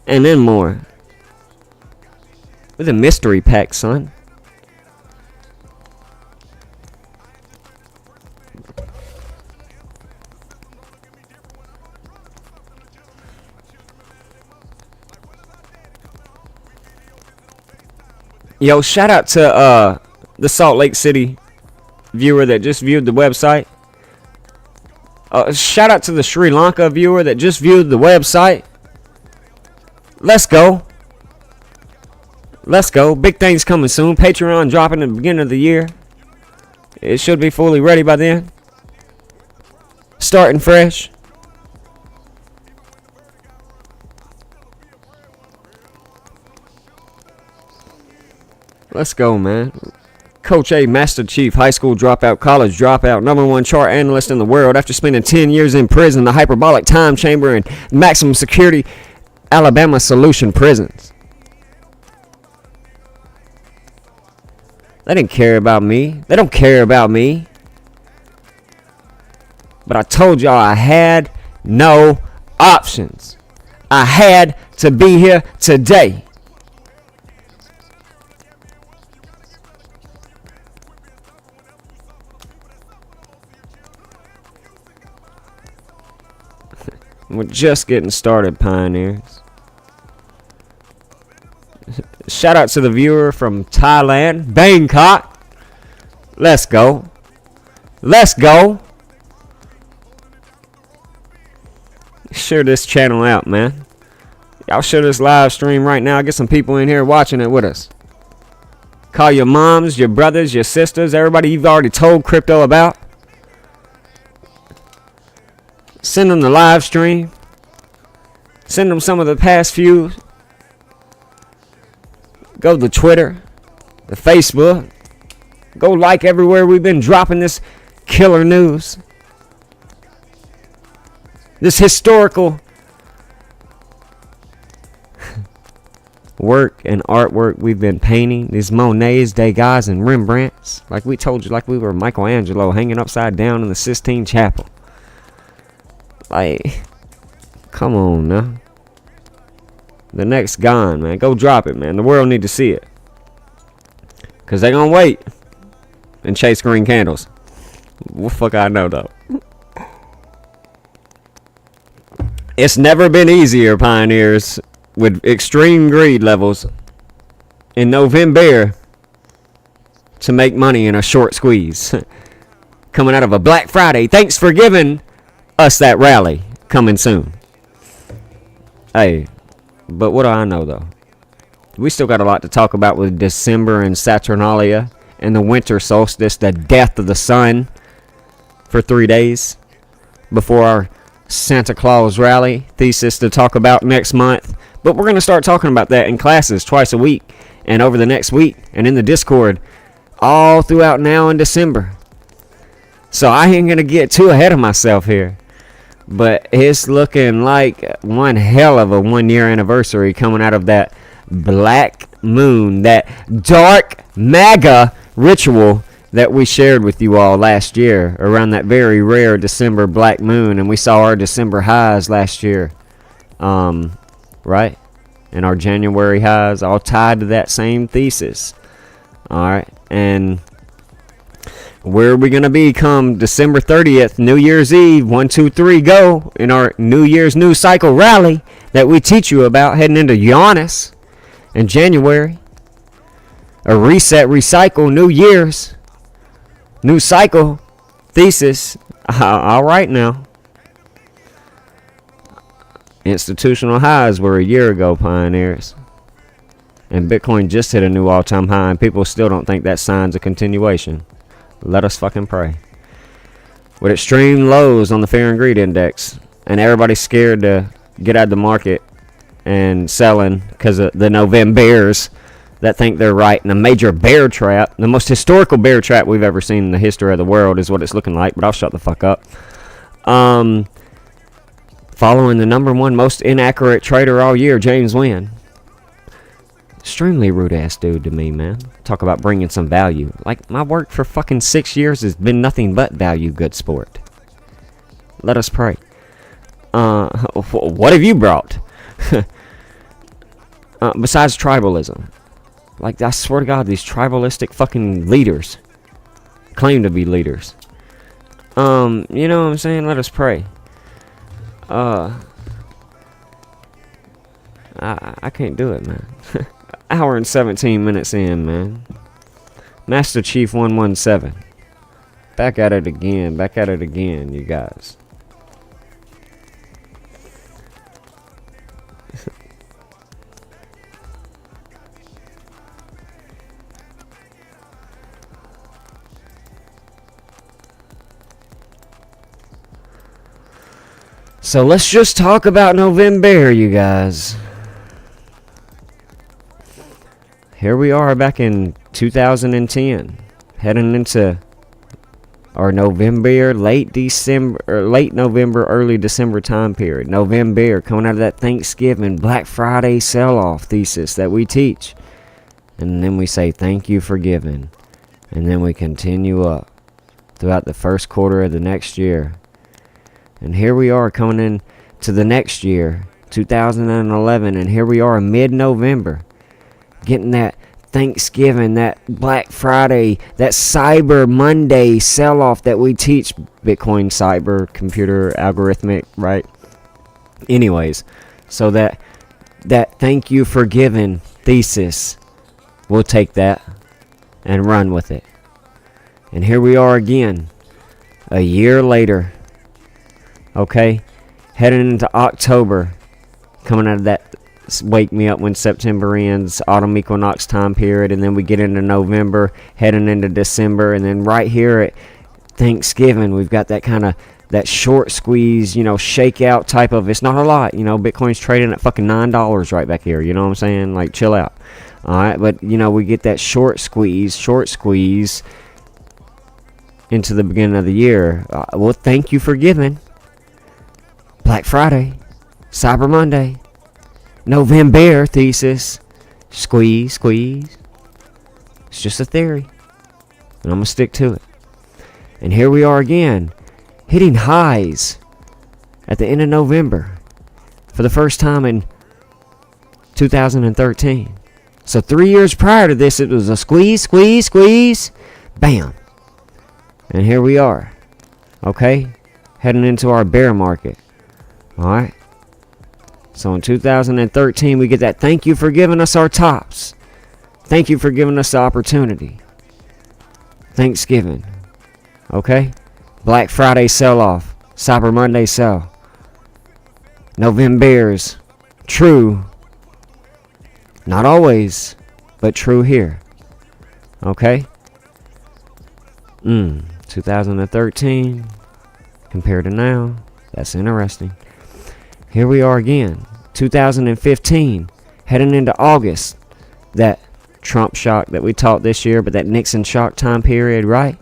And then more. With a mystery pack, son. Yo, shout out to the Salt Lake City viewer that just viewed the website. Shout out to the Sri Lanka viewer that just viewed the website. Let's go. Let's go. Big things coming soon. Patreon dropping at the beginning of the year. It should be fully ready by then. Starting fresh. Let's go, man. Coach A, Master Chief, high school dropout, college dropout, #1 chart analyst in the world after spending 10 years in prison, the hyperbolic time chamber, and maximum security Alabama Solution prisons. They didn't care about me. They don't care about me. But I told y'all I had no options. I had to be here today. We're just getting started, pioneers. Shout out to the viewer from Thailand, Bangkok. Let's go. Let's go. Share this channel out, man. Y'all share this live stream right now. Get some people in here watching it with us. Call your moms, your brothers, your sisters, everybody you've already told crypto about. Send them the live stream. Send them some of the past few. Go to Twitter, the Facebook. Go like everywhere we've been dropping this killer news. This historical work and artwork we've been painting. These Monets, Degas, and Rembrandts. Like we told you, like we were Michelangelo hanging upside down in the Sistine Chapel. Like, come on now. The next gone, man. Go drop it, man. The world need to see it. Because they gonna wait and chase green candles. What fuck I know, though. It's never been easier, pioneers, with extreme greed levels in November to make money in a short squeeze. coming out of a Black Friday. Thanks for giving us that rally coming soon. Hey, but what do I know though? We still got a lot to talk about with December and Saturnalia and the winter solstice, the death of the sun for 3 days before our Santa Claus rally thesis to talk about next month. But we're going to start talking about that in classes twice a week and over the next week and in the Discord all throughout now in December. So I ain't going to get too ahead of myself here. But it's looking like one hell of a 1 year anniversary coming out of that black moon, that dark MAGA ritual that we shared with you all last year around that very rare December black moon. And we saw our December highs last year, right? And our January highs all tied to that same thesis. All right. And where are we going to be come December 30th, New Year's Eve, 1, 2, 3, go, in our New Year's New Cycle rally that we teach you about heading into Giannis in January. A reset, recycle, New Year's, New Cycle thesis. All right now. Institutional highs were a year ago, pioneers. And Bitcoin just hit a new all-time high, and people still don't think that sign's a continuation. Let us fucking pray. With extreme lows on the Fear and Greed Index, and everybody's scared to get out of the market and selling because of the November bears that think they're right in a major bear trap. The most historical bear trap we've ever seen in the history of the world is what it's looking like, but I'll shut the fuck up. Following the number one most inaccurate trader all year, James Wynn. Extremely rude ass dude to me, man. Talk about bringing some value. Like, my work for fucking 6 years has been nothing but value, good sport. Let us pray. What have you brought? Besides tribalism. Like, I swear to God, these tribalistic fucking leaders claim to be leaders. You know what I'm saying? Let us pray. I can't do it, man. Hour and 17 minutes in, man. Master Chief 117. Back at it again, you guys. So let's just talk about November, you guys. Here we are back in 2010, heading into our November, late November, early December time period. November, coming out of that Thanksgiving, Black Friday sell-off thesis that we teach. And then we say, thank you for giving. And then we continue up throughout the first quarter of the next year. And here we are coming in to the next year, 2011, and here we are mid-November, getting that Thanksgiving, that Black Friday, that Cyber Monday sell-off that we teach Bitcoin, cyber, computer, algorithmic, right? Anyways, so that thank you for giving thesis, we'll take that and run with it. And here we are again, a year later. Okay, heading into October, coming out of that wake me up when September ends, autumn equinox time period, and then we get into November, heading into December, and then right here at Thanksgiving, we've got that kind of, that short squeeze, you know, shakeout type of, it's not a lot, you know, Bitcoin's trading at fucking $9 right back here, you know what I'm saying, like, chill out, alright, but, you know, we get that short squeeze into the beginning of the year. Well, thank you for giving. Black Friday, Cyber Monday, November thesis, squeeze. It's just a theory, and I'm going to stick to it. And here we are again, hitting highs at the end of November for the first time in 2013. So 3 years prior to this, it was a squeeze, bam. And here we are, okay, heading into our bear market. Alright, so in 2013 we get that thank you for giving us our tops. Thank you for giving us the opportunity. Thanksgiving. Okay, Black Friday sell-off. Cyber Monday sell. November's true. Not always, but true here. Okay? 2013 compared to now. That's interesting. Here we are again. 2015. Heading into August. That Trump shock that we taught this year, but that Nixon shock time period, right?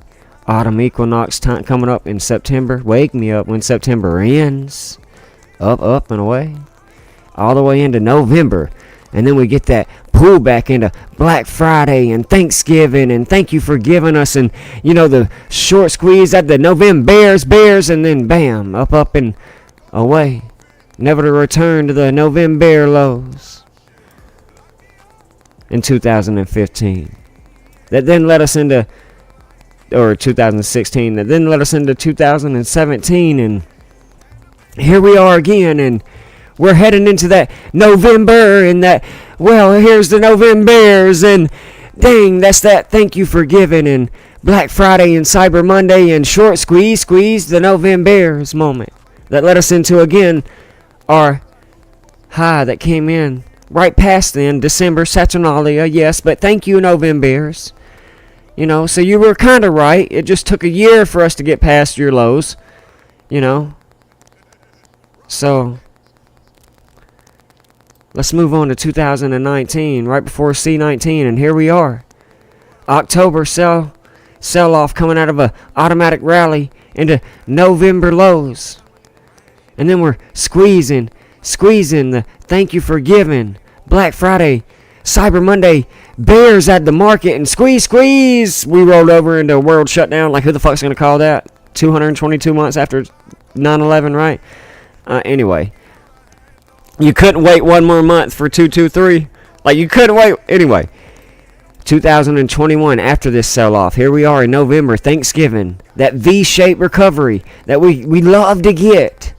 Autumn equinox time coming up in September. Wake me up when September ends. Up and away. All the way into November. And then we get that pullback into Black Friday and Thanksgiving. And thank you for giving us. And, you know, the short squeeze at the November bears. And then bam, up and away. Never to return to the November lows. In 2015. That then led us into, or 2016, that then led us into 2017, and here we are again, and we're heading into that November, and that, well, here's the Novembers, and dang, that's that thank you for giving, and Black Friday and Cyber Monday, and short squeeze the Novembers moment, that led us into, again, our high that came in right past then, December, Saturnalia, yes, but thank you, Novembers. You know, so you were kind of right. It just took a year for us to get past your lows. You know. So, let's move on to 2019, right before C19, and here we are. October sell-off coming out of a automatic rally into November lows. And then we're squeezing the thank you for giving. Black Friday, Cyber Monday, bears at the market, and squeeze. We rolled over into a world shutdown. Like, who the fuck's going to call that? 222 months after 9/11, right? Anyway. You couldn't wait one more month for 223. Like, you couldn't wait. Anyway. 2021, after this sell-off. Here we are in November, Thanksgiving. That V-shaped recovery that we love to get.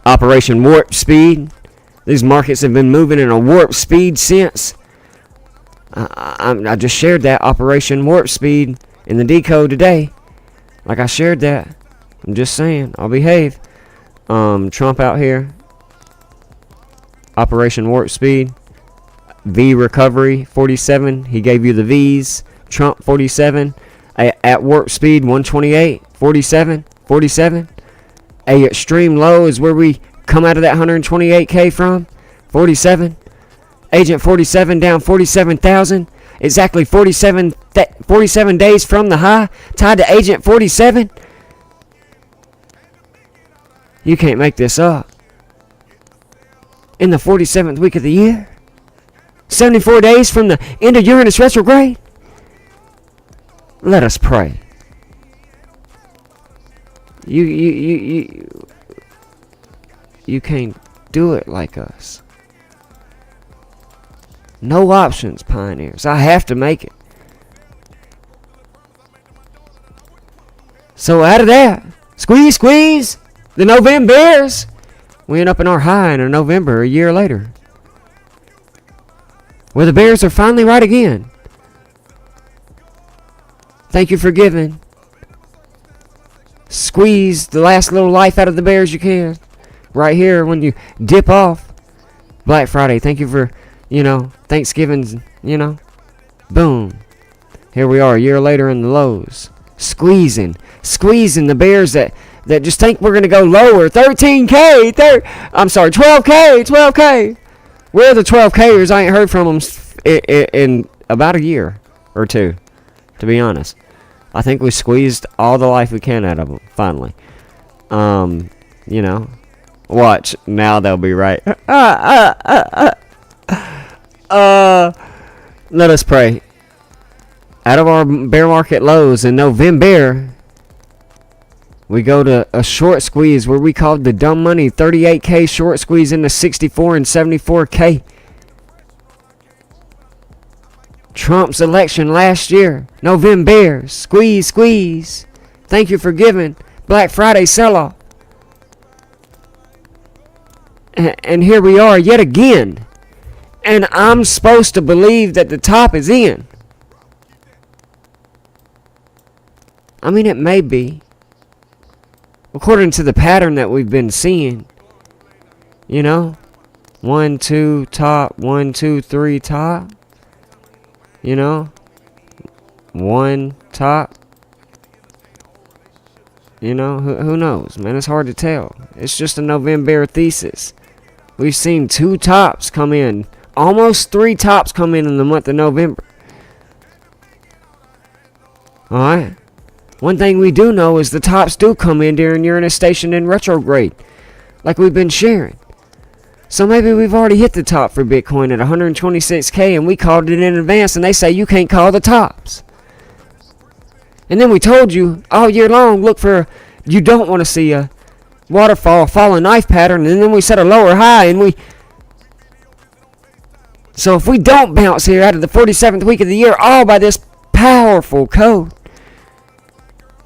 Operation Warp Speed. These markets have been moving in a warp speed since. I just shared that Operation Warp Speed in the Decode today. Like, I shared that. I'm just saying. I'll behave. Trump out here. Operation Warp Speed. V Recovery 47. He gave you the V's. Trump 47. At Warp Speed 128. 47. A extreme low is where we come out of that 128K from. 47. Agent 47 down 47,000. Exactly 47 days from the high. Tied to Agent 47. You can't make this up. In the 47th week of the year. 74 days from the end of Uranus retrograde. Let us pray. You can't do it like us. No options, pioneers. I have to make it. So out of that, squeeze, the Novembers. We end up in our high in November a year later. Where the bears are finally right again. Thank you for giving. Squeeze the last little life out of the bears you can. Right here when you dip off. Black Friday, thank you for, Thanksgiving's, boom. Here we are a year later in the lows. Squeezing the bears that just think we're going to go lower. 13K, 12K. Where are the 12Kers? I ain't heard from them in about a year or two, to be honest. I think we squeezed all the life we can out of them, finally. Watch, now they'll be right. Let us pray. Out of our bear market lows in November, we go to a short squeeze where we called the dumb money 38K short squeeze into 64 and 74K. Trump's election last year, November, squeeze. Thank you for giving. Black Friday sell-off. And here we are yet again. And I'm supposed to believe that the top is in. I mean, it may be. according to the pattern that we've been seeing, 1, 2, top, 1, 2, 3, top, 1, top, who knows, man? It's hard to tell. It's just a November thesis. We've seen 2 tops come in, almost 3 tops come in the month of November. Alright? One thing we do know is the tops do come in during Uranus station in retrograde, like we've been sharing. So maybe we've already hit the top for Bitcoin at 126K and we called it in advance and they say you can't call the tops. And then we told you all year long, look for, you don't want to see a waterfall, falling knife pattern, and then we set a lower high and so if we don't bounce here out of the 47th week of the year all by this powerful code,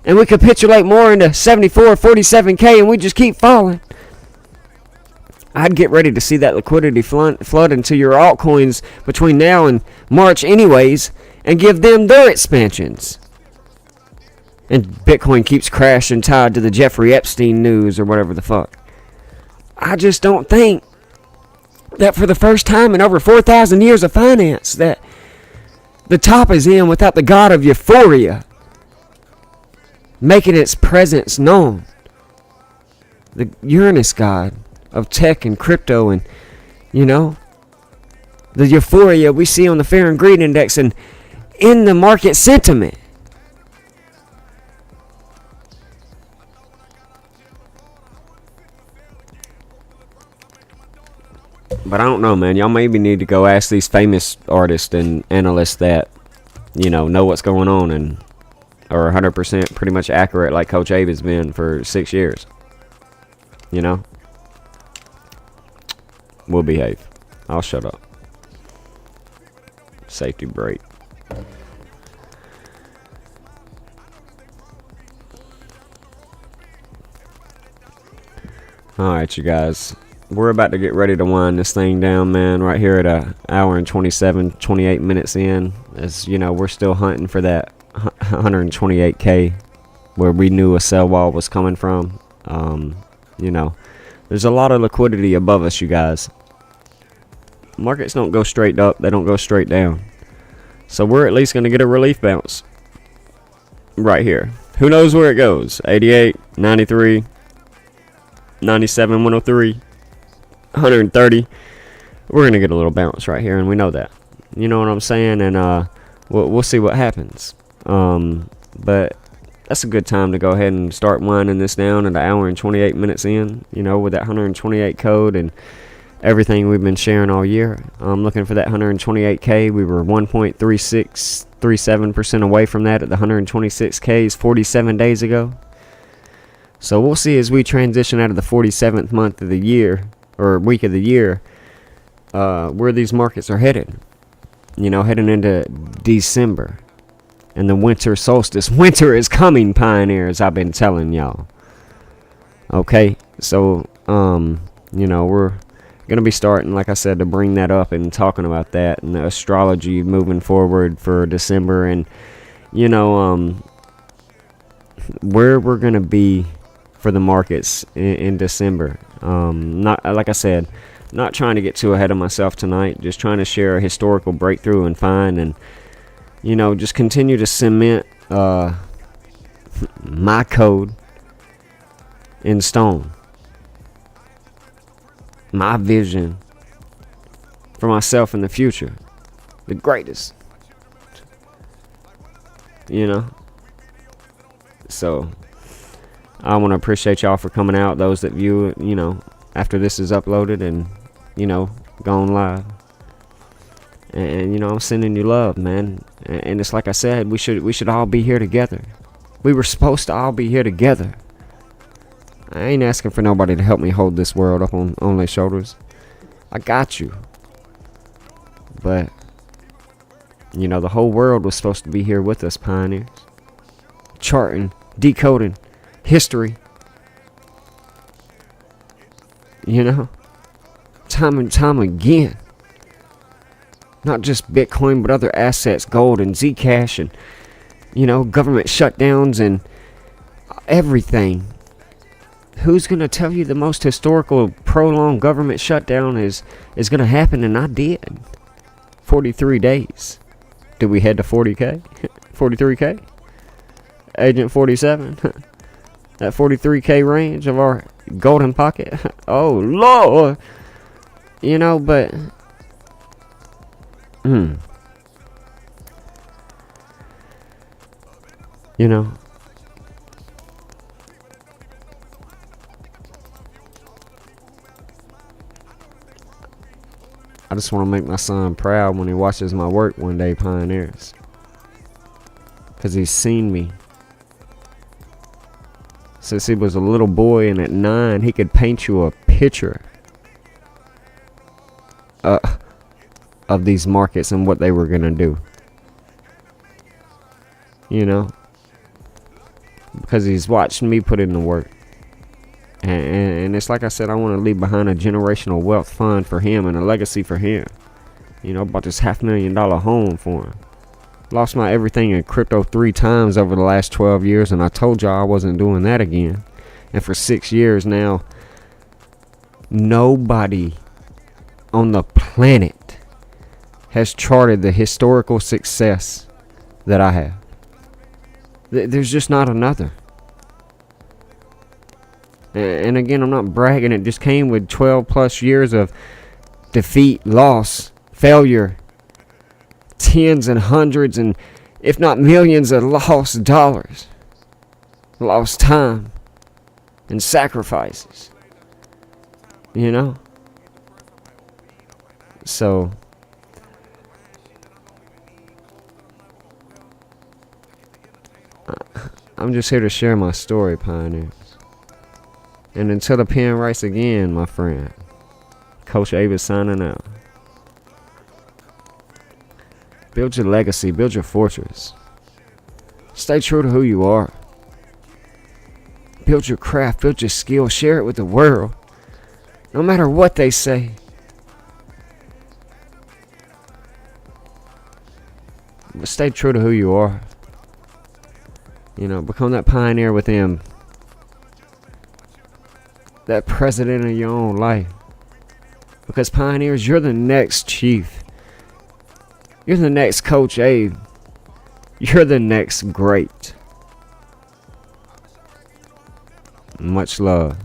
and we capitulate more into 74, 47K and we just keep falling, I'd get ready to see that liquidity flood into your altcoins between now and March anyways, and give them their expansions. And Bitcoin keeps crashing tied to the Jeffrey Epstein news or whatever the fuck. I just don't think that for the first time in over 4,000 years of finance that the top is in without the god of euphoria making its presence known. The Uranus god of tech and crypto and, the euphoria we see on the Fear and Greed Index and in the market sentiment. But I don't know, man. Y'all maybe need to go ask these famous artists and analysts that, know what's going on and are 100% pretty much accurate like Coach Abe has been for 6 years. We'll behave. I'll shut up. Safety break. Alright, you guys. We're about to get ready to wind this thing down, man. Right here at an hour and 28 minutes in. As we're still hunting for that 128K where we knew a sell wall was coming from. There's a lot of liquidity above us, you guys. Markets don't go straight up, they don't go straight down. So we're at least going to get a relief bounce right here. Who knows where it goes? 88, 93, 97, 103, 130. We're going to get a little bounce right here, and we know that. You know what I'm saying? And we'll see what happens. But that's a good time to go ahead and start winding this down at an hour and 28 minutes in, with that 128 code and everything we've been sharing all year. I'm looking for that 128K. We were 1.3637% away from that at the 126Ks 47 days ago. So we'll see as we transition out of the 47th month of the year, or week of the year, where these markets are headed. Heading into December. And the winter solstice. Winter is coming, pioneers, I've been telling y'all. Okay, so, we're going to be starting, like I said, to bring that up and talking about that and the astrology moving forward for December and, where we're going to be for the markets in December. Not, like I said, not trying to get too ahead of myself tonight, just trying to share a historical breakthrough and find and, just continue to cement my code in stone. My vision for myself in the future. The greatest. So, I want to appreciate y'all for coming out. Those that view it, after this is uploaded and, gone live. And I'm sending you love, man. And it's like I said, we should all be here together. We were supposed to all be here together. I ain't asking for nobody to help me hold this world up on their shoulders. I got you. But, the whole world was supposed to be here with us, pioneers. Charting, decoding, history. Time and time again. Not just Bitcoin, but other assets, gold and Zcash and, government shutdowns and everything. who's going to tell you the most historical prolonged government shutdown is going to happen? And I did. 43 days. Did we head to 40K? 43K? Agent 47? That 43K range of our golden pocket? Oh, Lord! You know, but... You know... I just want to make my son proud when he watches my work one day, Pioneers. Because he's seen me since he was a little boy, and at 9 he could paint you a picture of these markets and what they were going to do. You know? Because he's watched me put in the work. And it's like I said, I want to leave behind a generational wealth fund for him and a legacy for him. You know, bought this $500,000 home for him. Lost my everything in crypto 3 times over the last 12 years, and I told y'all I wasn't doing that again. And for 6 years now, nobody on the planet has charted the historical success that I have. There's just not another. And again, I'm not bragging. It just came with 12 plus years of defeat, loss, failure, tens and hundreds and if not millions of lost dollars, lost time, and sacrifices. You know? So I'm just here to share my story, Pioneers. And until the pen writes again, my friend, Coach Abe is signing out. Build your legacy, build your fortress. Stay true to who you are. Build your craft, build your skill, share it with the world. No matter what they say. But stay true to who you are. You know, become that pioneer within. That president of your own life. Because Pioneers, you're the next chief. You're the next Coach Abe. You're the next great. Much love.